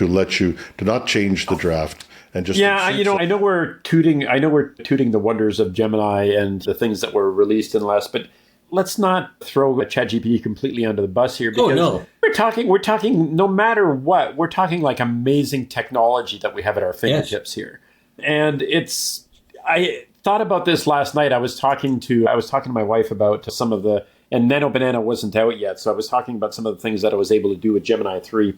let you to not change the draft and just I know we're tooting the wonders of Gemini and the things that were released in the last, but let's not throw ChatGPT completely under the bus here because we're talking no matter what, we're talking like amazing technology that we have at our fingertips here. And I thought about this last night. I was talking to my wife about some of and Nano Banana wasn't out yet, so I was talking about some of the things that I was able to do with Gemini 3.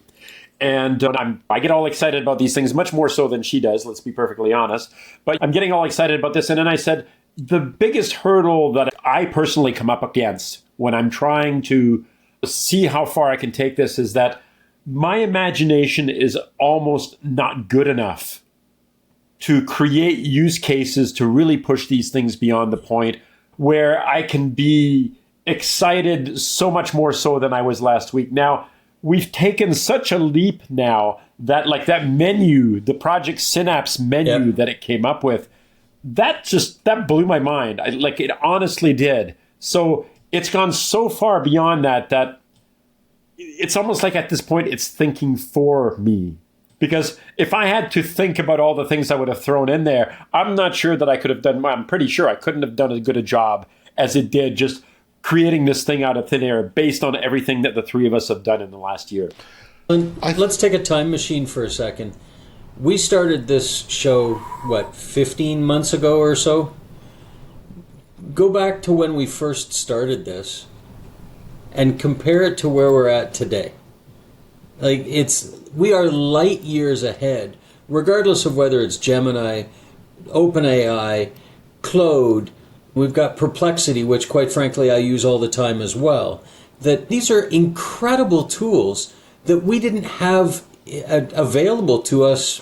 And I get all excited about these things, much more so than she does, let's be perfectly honest. But I'm getting all excited about this. And then I said, the biggest hurdle that I personally come up against when I'm trying to see how far I can take this is that my imagination is almost not good enough to create use cases to really push these things beyond the point where I can be excited so much more so than I was last week. Now, we've taken such a leap now that menu, the Project Synapse menu that it came up with, that blew my mind. It honestly did. So it's gone so far beyond that it's almost like at this point it's thinking for me. Because if I had to think about all the things I would have thrown in there, I'm not sure that I could have done, I'm pretty sure I couldn't have done as good a job as it did just creating this thing out of thin air based on everything that the three of us have done in the last year. Let's take a time machine for a second. We started this show, 15 months ago or so? Go back to when we first started this and compare it to where we're at today. We are light years ahead, regardless of whether it's Gemini, OpenAI, Claude. We've got Perplexity, which quite frankly I use all the time as well. That these are incredible tools that we didn't have available to us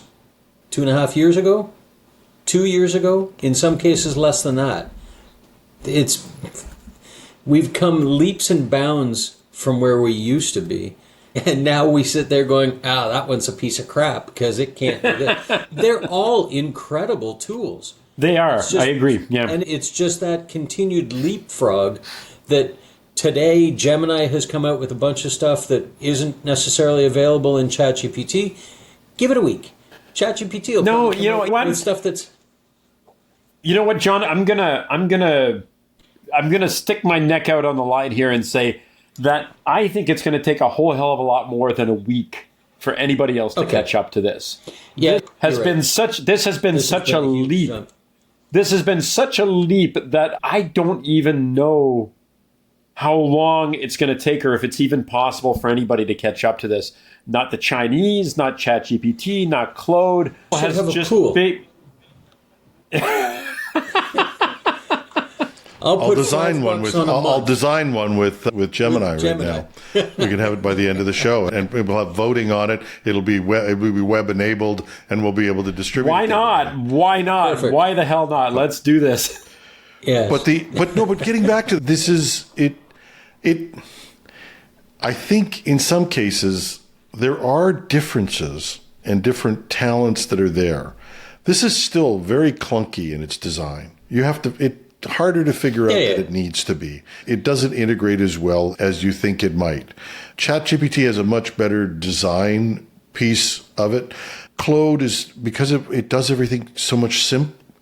2.5 years ago, 2 years ago, in some cases less than that. We've come leaps and bounds from where we used to be. And now we sit there going, that one's a piece of crap because it can't do this. They're all incredible tools. They are. I agree. Yeah. And it's just that continued leapfrog that today Gemini has come out with a bunch of stuff that isn't necessarily available in ChatGPT. Give it a week. ChatGPT will come out with stuff that's... You know what, John? I'm gonna stick my neck out on the line here and say that I think it's going to take a whole hell of a lot more than a week for anybody else to catch up to this. Yeah, This has been such a leap. This has been such a leap that I don't even know how long it's going to take or if it's even possible for anybody to catch up to this. Not the Chinese, not ChatGPT, not Claude. Has just big. I'll design one with Gemini right now. We can have it by the end of the show, and we'll have voting on it. It'll be web enabled, and we'll be able to distribute. Why not? Why not? Perfect. Why the hell not? Let's do this. Yeah. But getting back to this is it. I think in some cases there are differences and different talents that are there. This is still very clunky in its design. It's harder to figure out that it needs to be. It doesn't integrate as well as you think it might. ChatGPT has a much better design piece of it. Claude is, because it does everything so much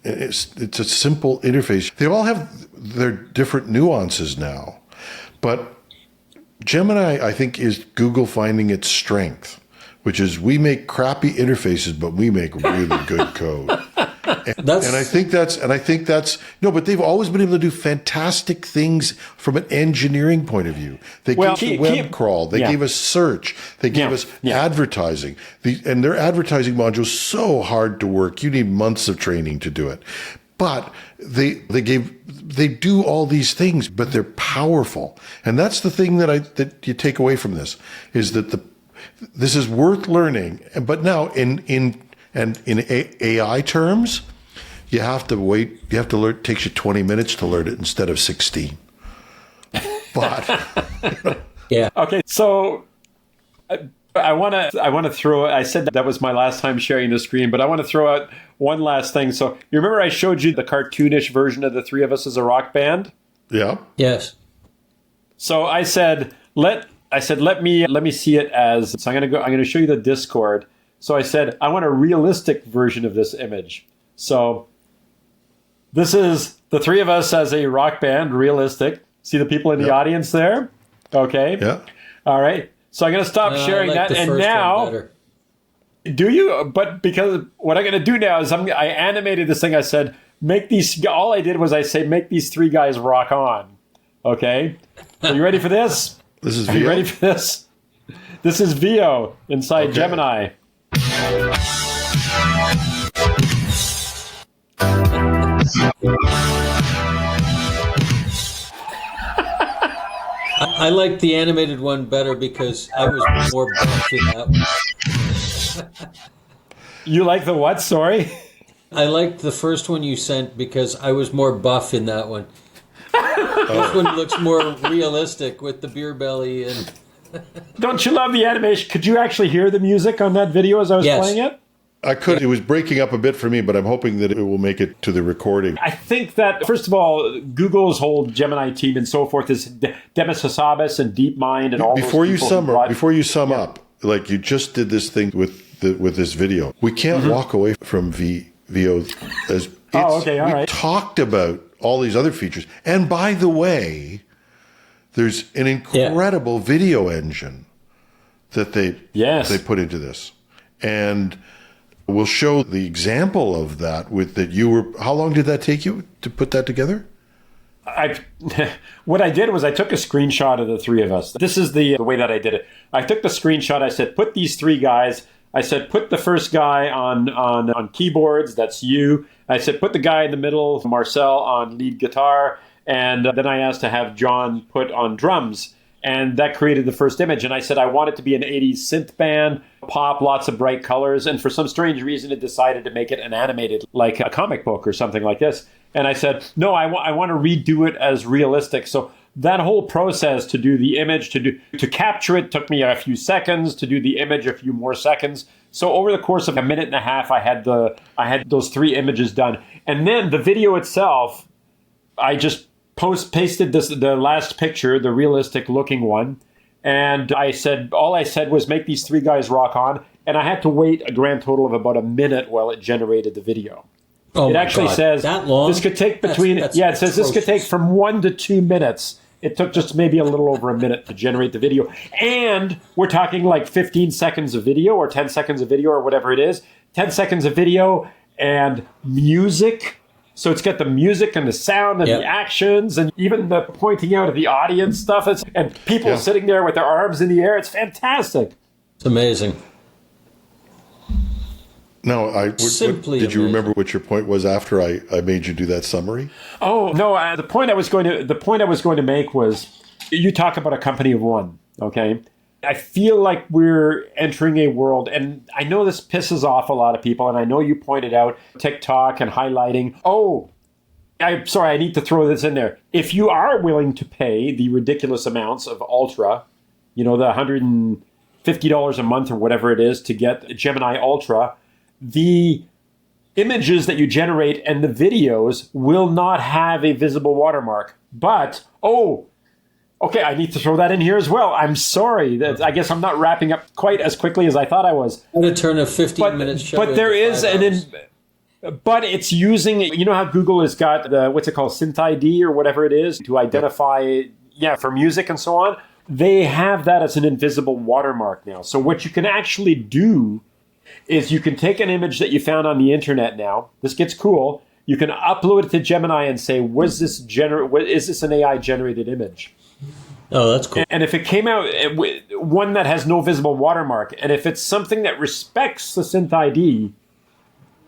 it's a simple interface. They all have their different nuances now. But Gemini, I think, is Google finding its strength, which is we make crappy interfaces, but we make really good code. I think that's but they've always been able to do fantastic things from an engineering point of view. They gave us web crawl, they gave us search, they gave us advertising. And their advertising module is so hard to work. You need months of training to do it. But they do all these things, but they're powerful. And that's the thing that you take away from this, is that this is worth learning. But now in AI terms, you have to wait. You have to learn. It takes you 20 minutes to learn it instead of 16. But yeah. Okay. So I want to throw. I said that was my last time sharing the screen, but I want to throw out one last thing. So you remember I showed you the cartoonish version of the three of us as a rock band? Yeah. Yes. So I said let me see it as. So I'm going to show you the Discord. So I said I want a realistic version of this image. So this is the three of us as a rock band, realistic. See the people in the audience there? Okay. Yeah. All right. So I'm going to stop sharing that. And now, do you? But because what I'm going to do now is I animated this thing. I said, all I did was I say, make these three guys rock on. Okay. Are you ready for this? This is Are you ready for this? This is Vio inside Gemini. I like the animated one better because I was more buff in that one. You like the what? Sorry? I liked the first one you sent because I was more buff in that one. This one looks more realistic with the beer belly and Don't you love the animation? Could you actually hear the music on that video as I was playing it? I could. It was breaking up a bit for me, but I'm hoping that it will make it to the recording. I think that, first of all, Google's whole Gemini team and so forth is Demis Hassabis and DeepMind and all Before those Before you sum up, like you just did this thing with this video, we can't walk away from VO. All right. We talked about all these other features. And by the way, there's an incredible video engine that they put into this. And we'll show the example of that how long did that take you to put that together? What I did was I took a screenshot of the three of us. This is the way that I did it. I took the screenshot. I said, put these three guys. I said, put the first guy on keyboards. That's you. I said, put the guy in the middle, Marcel, on lead guitar. And then I asked to have John put on drums. And that created the first image. And I said, I want it to be an 80s synth band, pop, lots of bright colors. And for some strange reason, it decided to make it an animated, like a comic book or something like this. And I said, no, I want to redo it as realistic. So that whole process to do the image, to capture it, took me a few seconds. To do the image, a few more seconds. So over the course of a minute and a half, I had those three images done. And then the video itself, I just pasted the last picture, the realistic looking one. And all I said was make these three guys rock on. And I had to wait a grand total of about a minute while it generated the video. Oh, it actually says that long? This could take between, it says this could take from 1 to 2 minutes. It took just maybe a little over a minute to generate the video. And we're talking like 15 seconds of video or 10 seconds of video or whatever it is. 10 seconds of video and music. So it's got the music and the sound and the actions and even the pointing out of the audience stuff. And people sitting there with their arms in the air. It's fantastic. It's amazing. No, did you remember what your point was after I made you do that summary? Oh no, the point I was going to make was, you talk about a company of one. Okay, I feel like we're entering a world, and I know this pisses off a lot of people, and I know you pointed out TikTok and highlighting. I'm sorry, I need to throw this in there. If you are willing to pay the ridiculous amounts of Ultra, the $150 a month or whatever it is to get Gemini Ultra, the images that you generate and the videos will not have a visible watermark. But, okay, I need to throw that in here as well. I'm sorry. I guess I'm not wrapping up quite as quickly as I thought I was. I'm going to turn a 15-minute show But there is but it's using, how Google has got what's it called, Synth ID or whatever it is to identify, for music and so on. They have that as an invisible watermark now. So what you can actually do is you can take an image that you found on the internet now. This gets cool. You can upload it to Gemini and say, is this an AI generated image? Oh, that's cool. And if it came out with one that has no visible watermark, and if it's something that respects the Synth ID,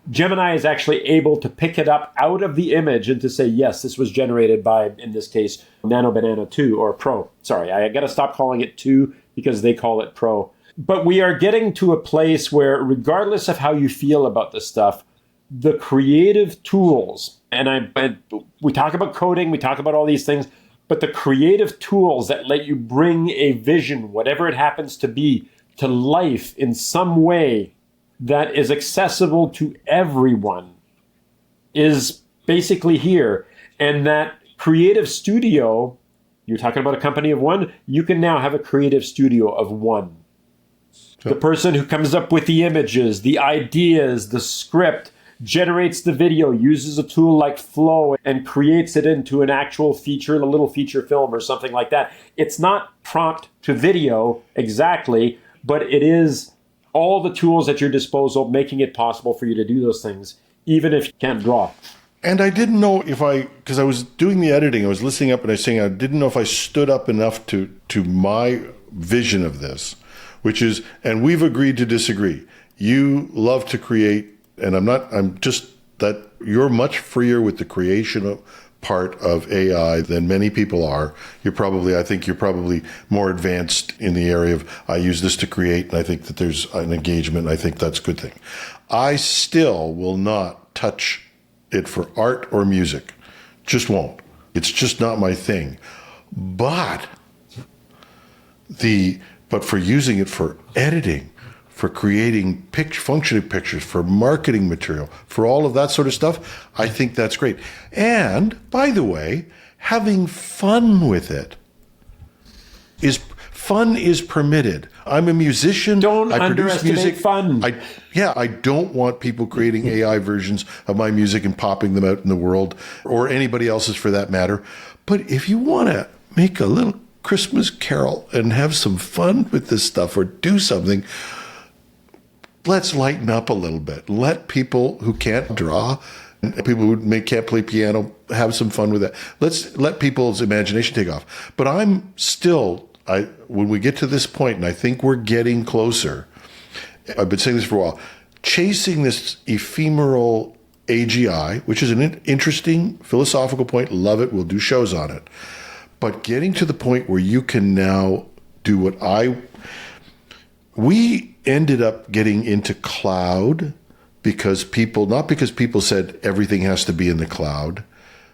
Gemini is actually able to pick it up out of the image and to say, yes, this was generated by, in this case, Nano Banana 2 or Pro. Sorry, I got to stop calling it 2 because they call it Pro. But we are getting to a place where, regardless of how you feel about this stuff, the creative tools, and we talk about coding, we talk about all these things, but the creative tools that let you bring a vision, whatever it happens to be, to life in some way that is accessible to everyone is basically here. And that creative studio, you're talking about a company of one, you can now have a creative studio of one. The person who comes up with the images, the ideas, the script, generates the video, uses a tool like Flow and creates it into an actual feature, a little feature film or something like that. It's not prompt to video exactly, but it is all the tools at your disposal, making it possible for you to do those things, even if you can't draw. And I didn't know because I was doing the editing, I was listening up and I was saying I didn't know if I stood up enough to my vision of this. Which is, and we've agreed to disagree. You love to create, and I'm just that you're much freer with the creation part of AI than many people are. I think you're probably more advanced in the area of, I use this to create, and I think that there's an engagement, and I think that's a good thing. I still will not touch it for art or music. Just won't. It's just not my thing. But but for using it for editing, for creating functioning pictures, for marketing material, for all of that sort of stuff, I think that's great. And, by the way, having fun with it is permitted. I'm a musician. Don't I produce underestimate music. fun. I don't want people creating AI versions of my music and popping them out in the world, or anybody else's for that matter. But if you want to make a little Christmas carol and have some fun with this stuff or do something, let's lighten up a little bit. Let people who can't draw, and people who can't play piano, have some fun with that. Let's let people's imagination take off. But I'm still, when we get to this point, and I think we're getting closer, I've been saying this for a while, chasing this ephemeral AGI, which is an interesting philosophical point. Love it. We'll do shows on it. But getting to the point where you can now do what we ended up getting into cloud not because people said everything has to be in the cloud.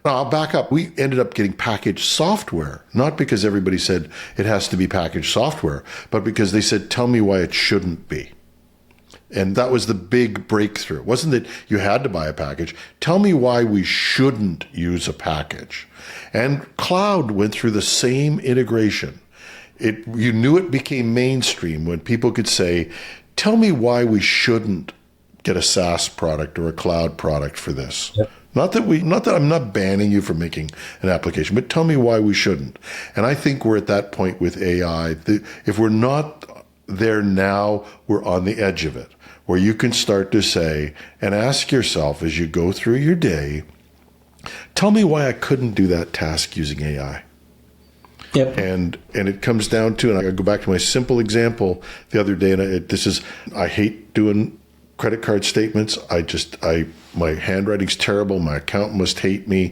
No, I'll back up. We ended up getting packaged software, not because everybody said it has to be packaged software, but because they said, tell me why it shouldn't be. And that was the big breakthrough. It wasn't that you had to buy a package. Tell me why we shouldn't use a package. And cloud went through the same integration. You knew it became mainstream when people could say, tell me why we shouldn't get a SaaS product or a cloud product for this. Yep. Not that I'm not banning you from making an application, but tell me why we shouldn't. And I think we're at that point with AI. If we're not there now, we're on the edge of it, where you can start to say and ask yourself as you go through your day, tell me why I couldn't do that task using AI. Yep. And it comes down to, and I go back to my simple example the other day, and I hate doing credit card statements. My handwriting's terrible. My accountant must hate me.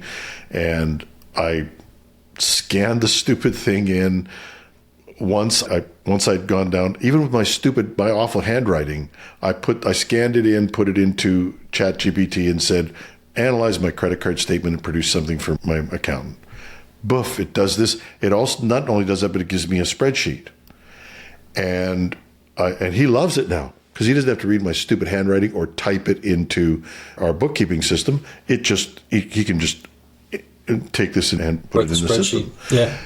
And I scanned the stupid thing in once I'd gone down, even with my awful handwriting, I scanned it in, put it into ChatGPT and said, analyze my credit card statement and produce something for my accountant. Boof, it does this. It also not only does that, but it gives me a spreadsheet. And he loves it now because he doesn't have to read my stupid handwriting or type it into our bookkeeping system. He can just take this and put it in the system. Yeah.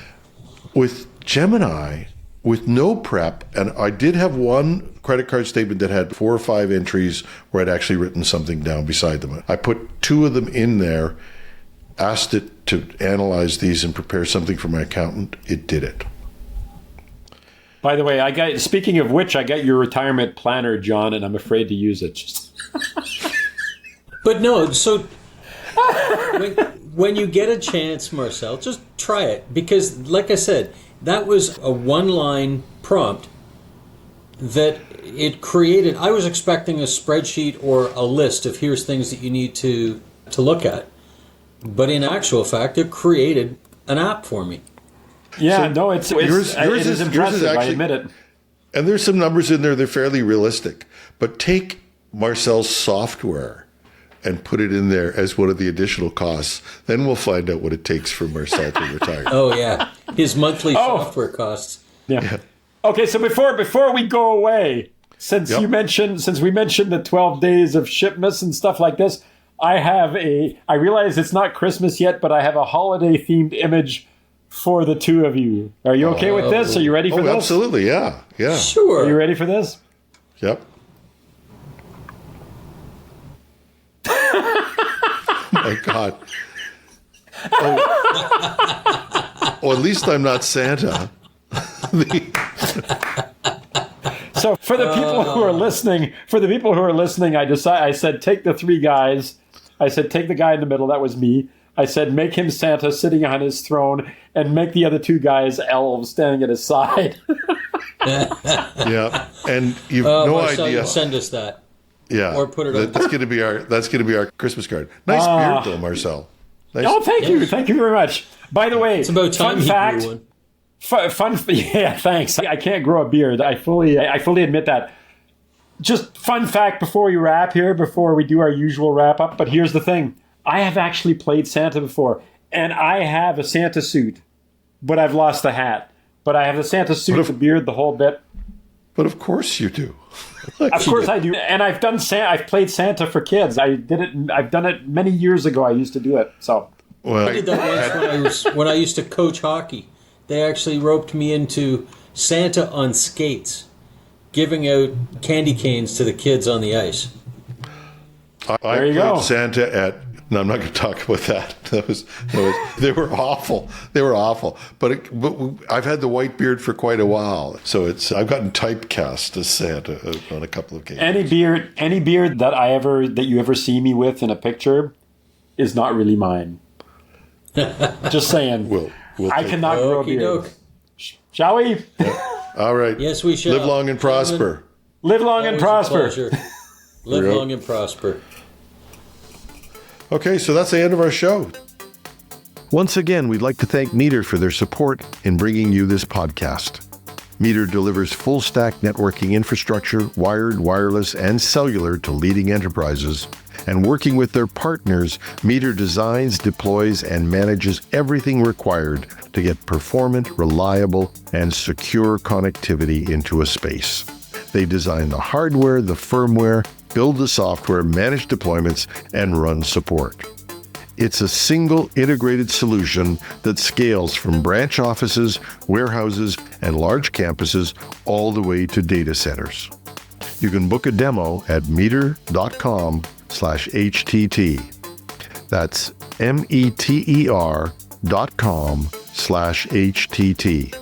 With Gemini, with no prep, and I did have one credit card statement that had 4 or 5 entries where I'd actually written something down beside them. I put 2 of them in there, asked it to analyze these and prepare something for my accountant. It did it. By the way, speaking of which, I got your retirement planner, John, and I'm afraid to use it. But no, so when you get a chance, Marcel, just try it. Because, like I said, that was a one-line prompt that it created. I was expecting a spreadsheet or a list of here's things that you need to look at. But in actual fact, it created an app for me. Yeah, so yours is impressive, I admit it. And there's some numbers in there, they're fairly realistic. But take Marcel's software and put it in there as one of the additional costs. Then we'll find out what it takes for Marcel to retire. Oh, yeah. His monthly software costs. Yeah. Okay, so before we go away, since we mentioned the 12 days of shipments and stuff like this, I realize it's not Christmas yet, but I have a holiday-themed image for the two of you. Are you okay with this? Are you ready for this? Absolutely, yeah. Sure. Are you ready for this? Yep. My God. Oh, at least I'm not Santa. So for the people who are listening, I said take the 3 guys. I said take the guy in the middle. That was me. I said make him Santa sitting on his throne, and make the other 2 guys elves standing at his side. Yeah, and you've no Marcel, idea. Send us that. Yeah, or put it on. That's going to be our Christmas card. Nice beard, though, Marcel. Nice. Oh, thank you very much. By the way, it's about time fun fact. Yeah, thanks. I can't grow a beard. I fully admit that. Just fun fact before we do our usual wrap up. But here's the thing: I have actually played Santa before, and I have a Santa suit, but I've lost the hat. But I have the Santa suit, the beard, the whole bit. But of course you do. Of course I do. And I've played Santa for kids. I've done it many years ago. I used to do it. So I did that once when I used to coach hockey. They actually roped me into Santa on skates, giving out candy canes to the kids on the ice. I played Santa at. No, I'm not going to talk about that. They were awful. They were awful. But I've had the white beard for quite a while, so I've gotten typecast as Santa on a couple of occasions. Any beard that you ever see me with in a picture is not really mine. Just saying. We'll I cannot grow a beard. Shall we? Yeah. All right. Yes, we shall. Live long and prosper. Live long and prosper. Live long and prosper. Okay, so that's the end of our show. Once again, we'd like to thank Meter for their support in bringing you this podcast. Meter delivers full-stack networking infrastructure, wired, wireless, and cellular to leading enterprises. And working with their partners, Meter designs, deploys, and manages everything required to get performant, reliable, and secure connectivity into a space. They design the hardware, the firmware, build the software, manage deployments, and run support. It's a single integrated solution that scales from branch offices, warehouses, and large campuses all the way to data centers. You can book a demo at meter.com/HTT. That's METER.com/HTT.